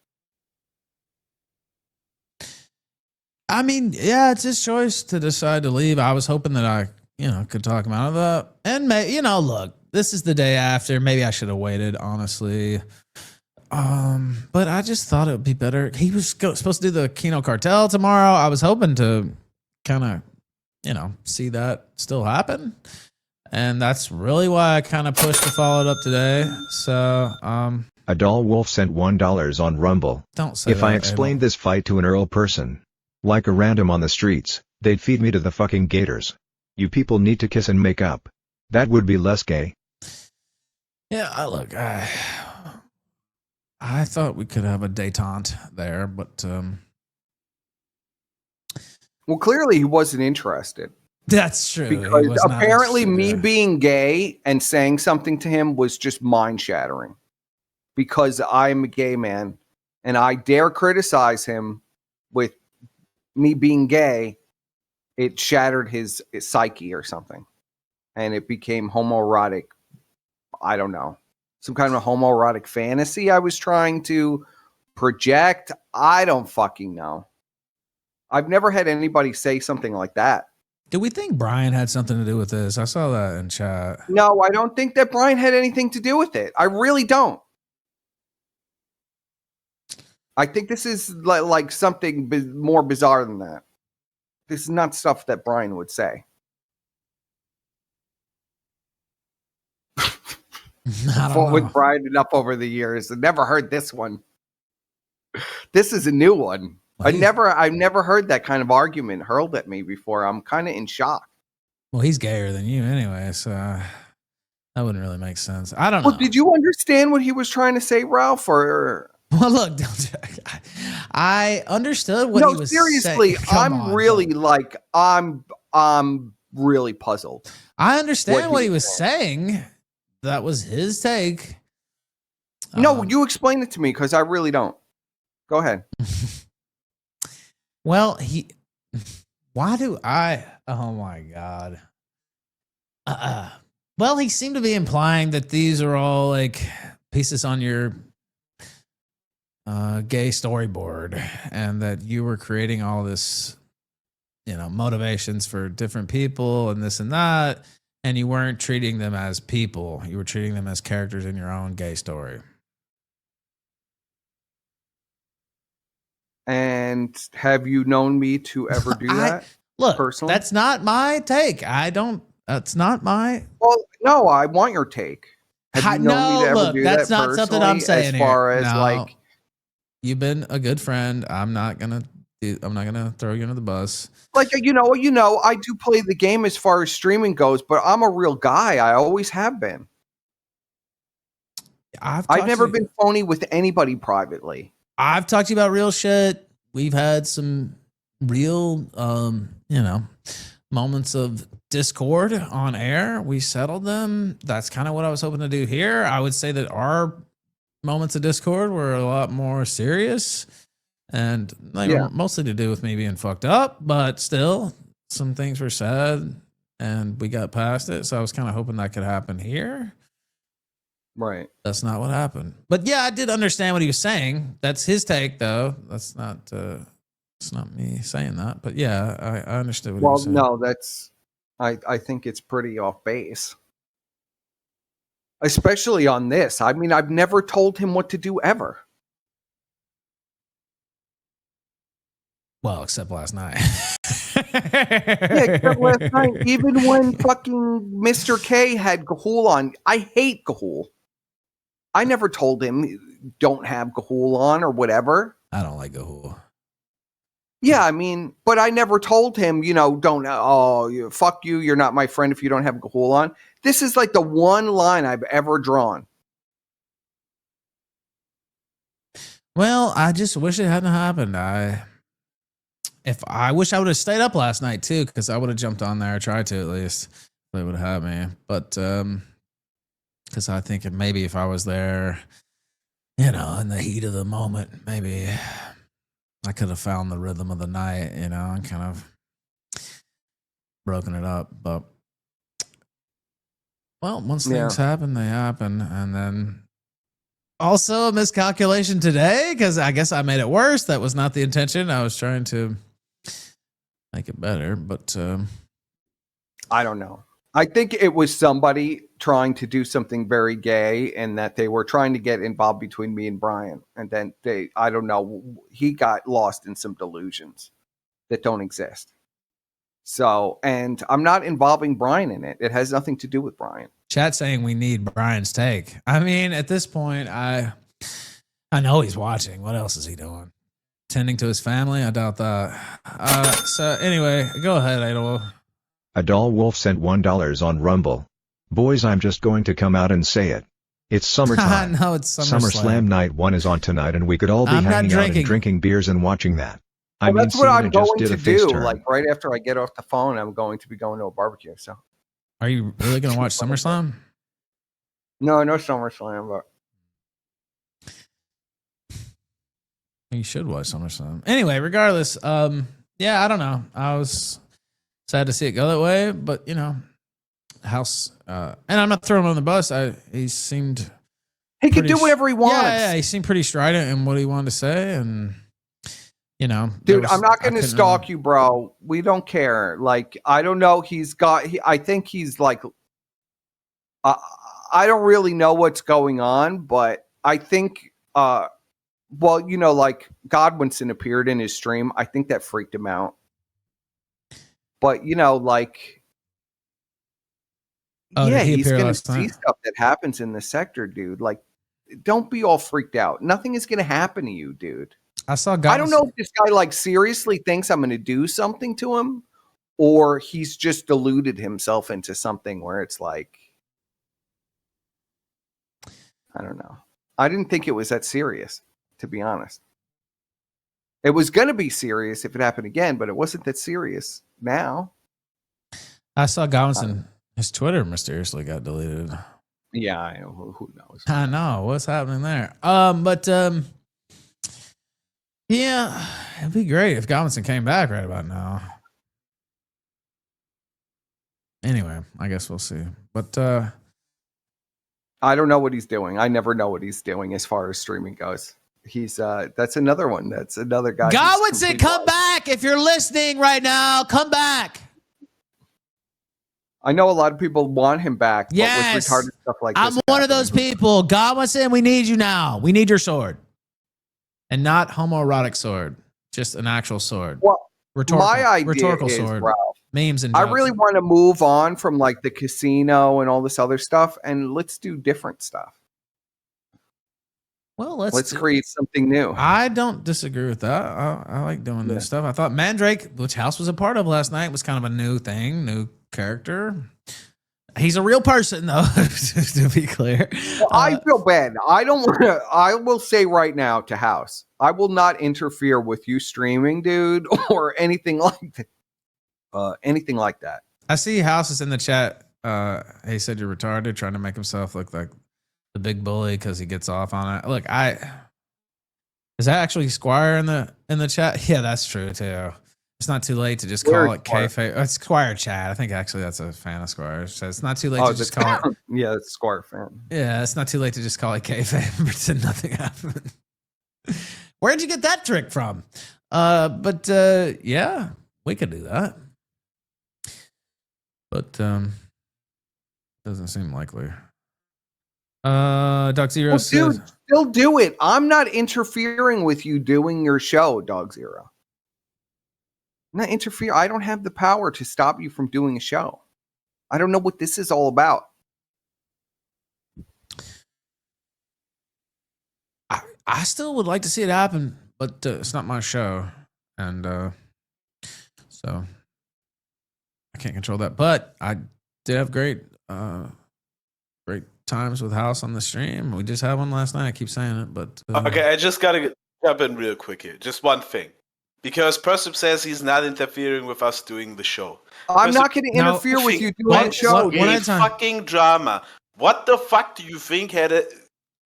I mean, yeah, it's his choice to decide to leave. I was hoping that I, could talk him out of that. And, look, this is the day after. Maybe I should have waited, honestly. But I just thought it would be better. He was supposed to do the Kino Cartel tomorrow. I was hoping to kind of, see that still happen. And that's really why I kind of pushed to follow it up today. So, Adol Wolf sent $1 on Rumble. Don't say if that, I explained this fight to an Earl person, like a random on the streets, they'd feed me to the fucking gators. You people need to kiss and make up. That would be less gay. Yeah, look, I thought we could have a détente there, but well, clearly he wasn't interested. That's true. Because apparently me being gay and saying something to him was just mind-shattering. Because I'm a gay man and I dare criticize him with me being gay, it shattered his psyche or something. And it became homoerotic. I don't know. Some kind of homoerotic fantasy I was trying to project. I don't fucking know. I've never had anybody say something like that. Do we think Brian had something to do with this? I saw that in chat. No, I don't think that Brian had anything to do with it. I really don't. I think this is like something more bizarre than that. This is not stuff that Brian would say. With Brian enough over the years, I never heard this one. This is a new one. I've never heard that kind of argument hurled at me before. I'm kind of in shock. Well, he's gayer than you anyway, so that wouldn't really make sense. I don't know. Well, did you understand what he was trying to say, Ralph? Or well, look, I understood what he was seriously, saying. I'm really puzzled. I understand what he was saying. That was his take. No, you explain it to me because I really don't. Go ahead. Well, why do I? Oh my God. Well, he seemed to be implying that these are all like pieces on your gay storyboard, and that you were creating all this, motivations for different people and this and that, and you weren't treating them as people. You were treating them as characters in your own gay story. And have you known me to ever do that? Look, personally? That's not my take. That's not my. Well, no, I want your take. Have you known me to ever do that's that not something I'm saying. As far as like, you've been a good friend. I'm not gonna throw you under the bus. Like, I do play the game as far as streaming goes, but I'm a real guy. I always have been. I've never been phony with anybody privately. I've talked to you about real shit. We've had some real, moments of discord on air. We settled them. That's kind of what I was hoping to do here. I would say that our moments of discord were a lot more serious and mostly to do with me being fucked up, but still some things were said and we got past it. So I was kind of hoping that could happen here. Right. That's not what happened. But yeah, I did understand what he was saying. That's his take, though. That's not. It's not me saying that. But yeah, I understood what he was saying. Well, no, that's. I think it's pretty off base, especially on this. I mean, I've never told him what to do ever. Well, except last night. Except last night. Even when fucking Mr. K had Gahul on, I hate Gahul. I never told him don't have Gahul on or whatever. I don't like Gahul. Yeah, I mean, but I never told him, don't, fuck you, you're not my friend if you don't have Gahul on. This is like the one line I've ever drawn. Well, I just wish it hadn't happened. I wish I would have stayed up last night too, because I would have jumped on there, tried to at least. They would have had me. But because I think maybe if I was there, in the heat of the moment, maybe I could have found the rhythm of the night, and kind of broken it up. But, well, once things happen, they happen. And then also a miscalculation today, because I guess I made it worse. That was not the intention. I was trying to make it better, but I don't know. I think it was somebody trying to do something very gay, and that they were trying to get involved between me and Brian. And then I don't know, he got lost in some delusions that don't exist. So, and I'm not involving Brian in it. It has nothing to do with Brian. Chat saying we need Brian's take. I mean, at this point, I know he's watching. What else is he doing? Tending to his family? I doubt that. So anyway, go ahead, Idol. Adol Wolf sent $1 on Rumble. Boys, I'm just going to come out and say it. It's summertime. No, it's SummerSlam Night 1 is on tonight, and we could all be hanging out and drinking beers and watching that. Well, that's what I'm going to do. Like right after I get off the phone, I'm going to be going to a barbecue. So, are you really going to watch SummerSlam? No SummerSlam, but you should watch SummerSlam. Anyway, regardless, yeah, I don't know. I was sad to see it go that way, but House, and I'm not throwing him on the bus. He seemed he could do whatever he wants. Yeah, he seemed pretty strident in what he wanted to say, and dude, I'm not going to stalk you, bro. We don't care. Like, I don't know. I think he's like, I don't really know what's going on, but I think, well, like Godwinson appeared in his stream. I think that freaked him out. But, like, he's going to see stuff that happens in the sector, dude. Like, don't be all freaked out. Nothing is going to happen to you, dude. I saw. I don't know if this guy like seriously thinks I'm going to do something to him, or he's just deluded himself into something where it's like, I don't know. I didn't think it was that serious, to be honest. It was going to be serious if it happened again, but it wasn't that serious now. I saw Godwinson, his Twitter mysteriously got deleted. Yeah, I know. Who knows? I know. What's happening there? Yeah, it'd be great if Godwinson came back right about now. Anyway, I guess we'll see. But I don't know what he's doing. I never know what he's doing as far as streaming goes. He's that's another one. That's another guy. Godwinson, come back if you're listening right now. Come back. I know a lot of people want him back, yes. But with retarded stuff like this. I'm one of those people. Godwinson, we need you now. We need your sword. And not homoerotic sword. Just an actual sword. Well, my idea rhetorical is, sword. Ralph, memes and I jokes. really want to move on from like the casino and all this other stuff, and let's do different stuff. Well, let's create something new. I don't disagree with that. I like doing this stuff. I thought Mandrake, which House was a part of last night, was kind of a new thing, new character. He's a real person, though, to be clear. Well, I feel bad. I don't want to. I will say right now to House, I will not interfere with you streaming, dude, or anything like that. Anything like that. I see House is in the chat. He said you're retarded, trying to make himself look like the big bully because he gets off on it. Look, is that actually Squire in the chat? Yeah, that's true too. It's not too late to just call it kayfabe. It's Squire chat. I think actually that's a fan of Squire. So it's not too late to just call it. Yeah, it's Squire fan. Yeah, it's not too late to just call it kayfabe and pretend nothing happened. Where'd you get that trick from? Yeah, we could do that. But doesn't seem likely. Dog Zero says, dude, still do it. I'm not interfering with you doing your show, Dog Zero. I'm not interfere. I don't have the power to stop you from doing a show. I don't know what this is all about. I still would like to see it happen, but it's not my show, and so I can't control that. But I did have great times with House on the stream. We just had one last night. I keep saying it, but okay, I just gotta jump in real quick here. Just one thing, because Percival says he's not interfering with us doing the show. I'm not going to interfere with you doing the show. Fucking drama. What the fuck do you think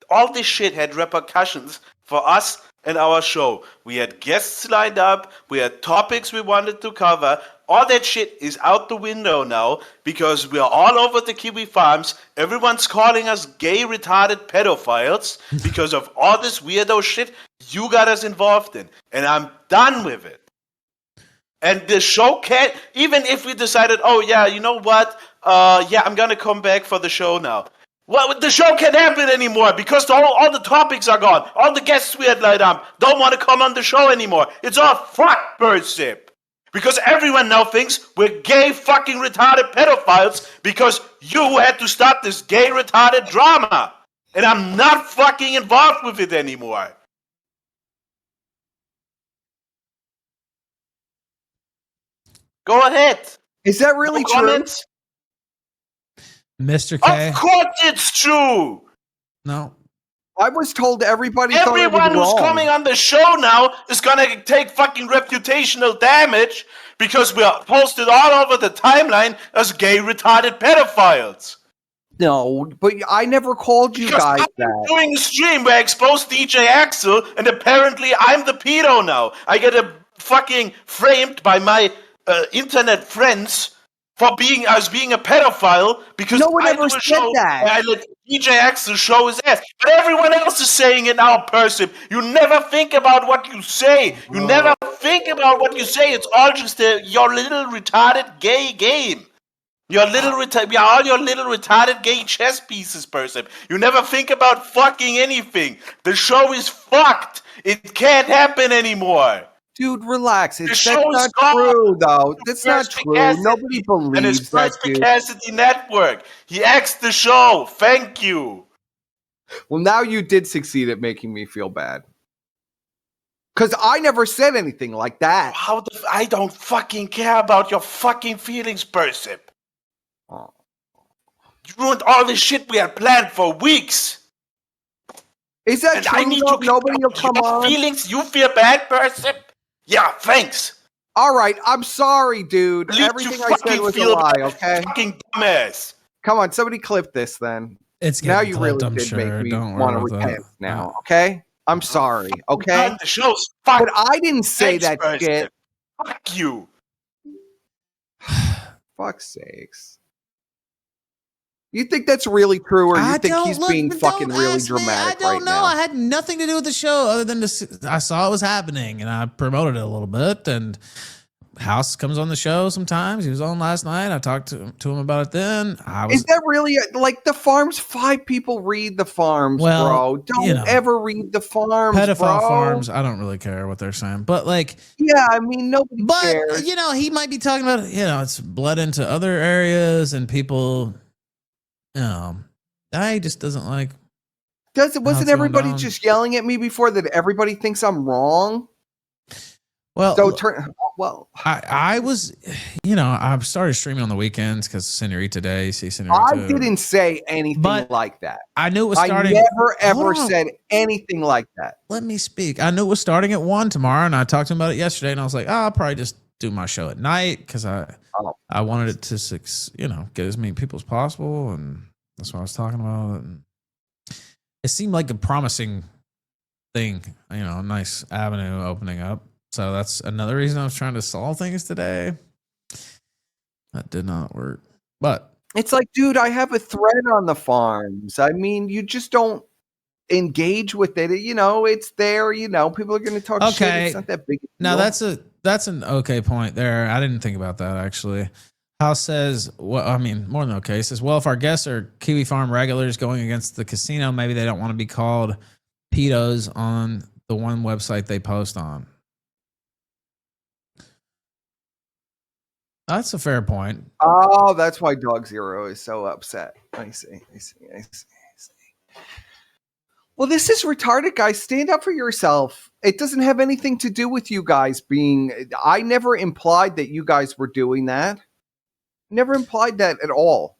all this shit had repercussions for us and our show? We had guests lined up. We had topics we wanted to cover. All that shit is out the window now because we are all over the Kiwi farms. Everyone's calling us gay, retarded pedophiles because of all this weirdo shit you got us involved in. And I'm done with it. And the show can't, even if we decided, oh yeah, you know what? I'm going to come back for the show now. Well, the show can't happen anymore because all the topics are gone. All the guests we had lined up don't want to come on the show anymore. It's all fucked, Percip. Because everyone now thinks we're gay fucking retarded pedophiles because you had to start this gay retarded drama. And I'm not fucking involved with it anymore. Go ahead. Is that really true? Comments? Mr. K. Of course it's true. No. I was told everyone who's coming on the show now is gonna take fucking reputational damage because we are posted all over the timeline as gay retarded pedophiles. No, but I never called you guys that. Doing a stream where I exposed DJ Axel, and apparently I'm the pedo now. I get fucking framed by my internet friends for being a pedophile because no one ever said that. I let DJ Axel show his ass, but everyone else is saying it now, person. You never think about what you say. You never think about what you say. It's all just your little retarded gay game. All your little retarded gay chess pieces, person. You never think about fucking anything. The show is fucked. It can't happen anymore. Dude, relax. That's not true, though. That's not true. Nobody believes and it's that, dude. Perspicacity Network. He axed the show. Thank you. Well, now you did succeed at making me feel bad. Because I never said anything like that. I don't fucking care about your fucking feelings, Persip. Oh. You ruined all the shit we had planned for weeks. Is that true? I need Nobody will come on. Feelings? You feel bad, Persip? Yeah, thanks. All right, I'm sorry, dude. Everything I said was a lie, okay? Fucking dumbass. Come on, somebody clip this then. It's now you clipped, really did make me Don't want to repent now, okay? I'm sorry, okay? The show's fucked. But I didn't say that shit. Fuck you. Fuck's sakes. You think that's really true, or you think he's being fucking really dramatic right now? I don't know. I had nothing to do with the show other than I saw it was happening, and I promoted it a little bit. And House comes on the show sometimes. He was on last night. I talked to him about it then. Is that really like the Farms? 5 people read the Farms, bro. Don't ever read the Farms, pedophile Farms. I don't really care what they're saying, but like, yeah, I mean, nobody cares. But he might be talking about it's bled into other areas, and people. I just doesn't like. Wasn't everybody just yelling at me before that? Everybody thinks I'm wrong. Well, so I was, I started streaming on the weekends because Senorita Day. See, Senorita. I didn't say anything like that. I knew it was starting. I never ever said anything like that. Let me speak. I knew it was starting at 1 tomorrow, and I talked to him about it yesterday, and I was like, I'll probably just do my show at night because I wanted it to get as many people as possible, and that's what I was talking about. And it seemed like a promising thing, a nice avenue opening up. So that's another reason I was trying to solve things today. That did not work. But it's like, dude, I have a thread on the Farms. I mean, you just don't engage with it. It's there. People are going to talk shit. It's not that big. No, that's an okay point there. I didn't think about that actually. House says, more than okay. He says, well, if our guests are Kiwi Farm regulars going against the casino, maybe they don't want to be called pedos on the one website they post on. That's a fair point. Oh, that's why Dog Zero is so upset. I see. Well, this is retarded, guys. Stand up for yourself. It doesn't have anything to do with you guys being... I never implied that you guys were doing that. Never implied that at all.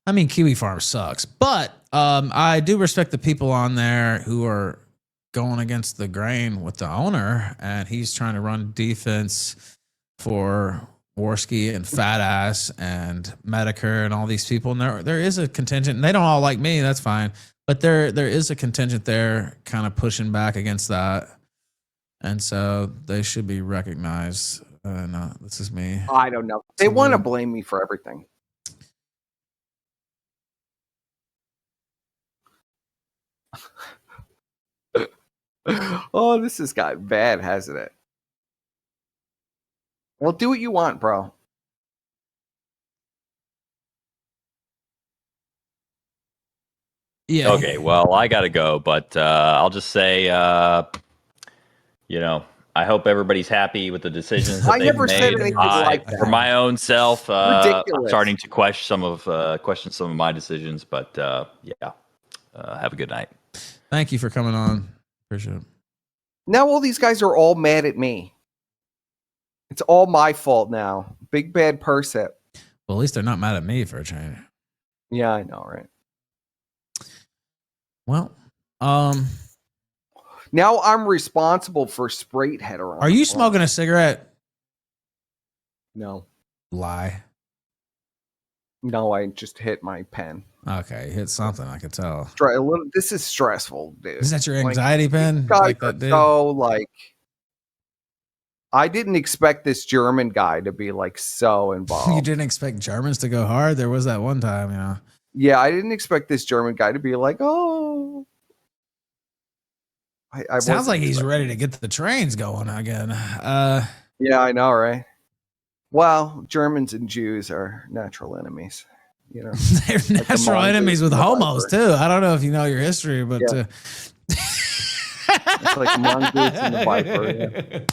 I mean, Kiwi Farm sucks. But I do respect the people on there who are going against the grain with the owner, and he's trying to run defense for Worski and Fat Ass and Medicare and all these people. And there is a contingent, and they don't all like me. That's fine. But there is a contingent there kind of pushing back against that. And so they should be recognized. No, this is me. I don't know. They want to blame me for everything. Oh, this has got bad, hasn't it? Well, do what you want, bro. Yeah. Okay, well, I got to go, but I'll just say, I hope everybody's happy with the decisions that they've made. Said anything like that. For my own self, I'm starting to question some of my decisions, but have a good night. Thank you for coming on. Appreciate it. Now all these guys are all mad at me. It's all my fault now. Big bad Persip. Well, at least they're not mad at me for a change. Yeah, I know, right? Well, now I'm responsible for Sprite header. Are you smoking a cigarette? No. Lie. No, I just hit my pen. Okay, hit something. I could tell. This is stressful, dude. Is that your anxiety pen? Like that, dude? I didn't expect this German guy to be so involved. You didn't expect Germans to go hard? There was that one time, Yeah, I didn't expect this German guy to be like, oh. Sounds like he's ready to get the trains going again. Yeah, I know, right? Well, Germans and Jews are natural enemies. They're natural enemies with homos too. I don't know if you know your history, but it's like mongoose and the viper.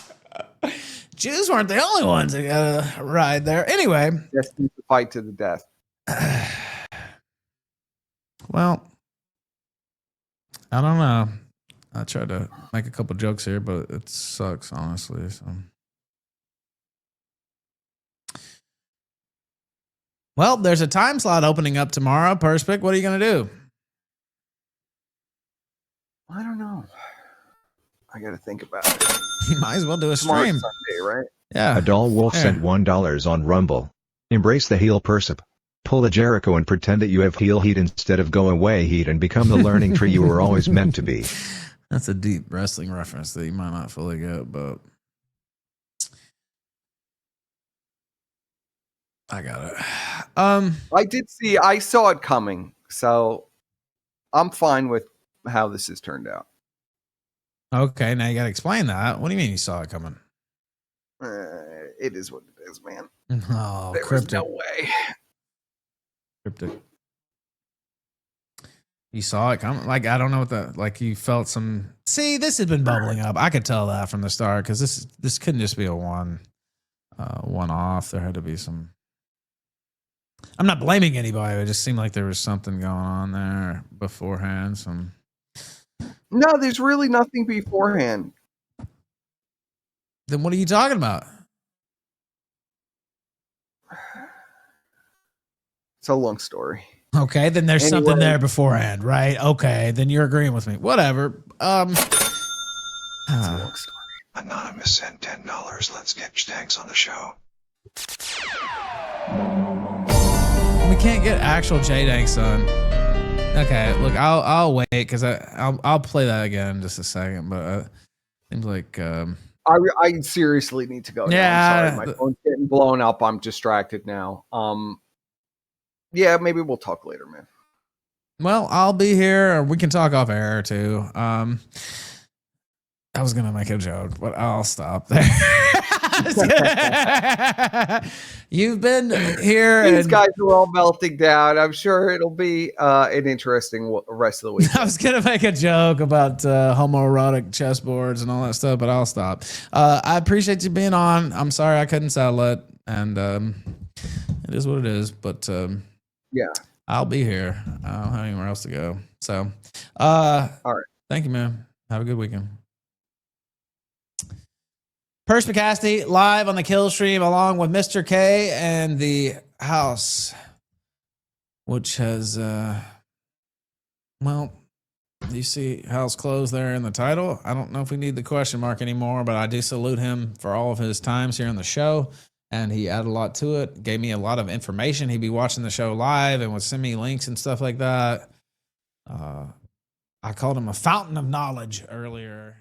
Yeah. Jews weren't the only ones that got a ride there. Anyway, destined to fight to the death. Well, I don't know. I tried to make a couple jokes here, but it sucks, honestly. So. Well, there's a time slot opening up tomorrow. Perspic, what are you going to do? I don't know. I got to think about it. You might as well do a Tomorrow's stream. Sunday, right? Yeah. Adol Wolf sent $1 on Rumble. Embrace the heel Persip. Pull a Jericho and pretend that you have heel heat instead of go away heat and become the learning tree you were always meant to be. That's a deep wrestling reference that you might not fully get, but I got it. I saw it coming, so I'm fine with how this has turned out. Okay, now you got to explain that. What do you mean you saw it coming? It is what it is, man. Oh, there cryptic. was no way. Cryptic. You saw it coming? Like, I don't know what the, like you felt some, see, this had been bubbling up. I could tell that from the start because this couldn't just be a one off. There had to be some, I'm not blaming anybody. It just seemed like there was something going on there beforehand. No, there's really nothing beforehand. Then what are you talking about? It's a long story. Okay, then there's something there beforehand, right? Okay, then you're agreeing with me. Whatever. It's a long story. Anonymous sent $10. Let's get Stanks on the show. We can't get actual J-Danks on. Okay, look, I'll wait because I'll play that again in just a second. But seems like I seriously need to go. Yeah, I'm sorry, my phone's getting blown up. I'm distracted now. Yeah, maybe we'll talk later, man. Well, I'll be here, or we can talk off air too. I was gonna make a joke, but I'll stop there. You've been here. These guys are all melting down. I'm sure it'll be an interesting rest of the week. I was gonna make a joke about homoerotic chessboards and all that stuff, but I'll stop. I appreciate you being on. I'm sorry I couldn't settle it, and it is what it is. But yeah, I'll be here. I don't have anywhere else to go. So, all right. Thank you, man. Have a good weekend. Perspicacity live on the Killstream along with Mr. K and the house, which has, well, you see house closed there in the title. I don't know if we need the question mark anymore, but I do salute him for all of his times here on the show. And he added a lot to it, gave me a lot of information. He'd be watching the show live and would send me links and stuff like that. I called him a fountain of knowledge earlier.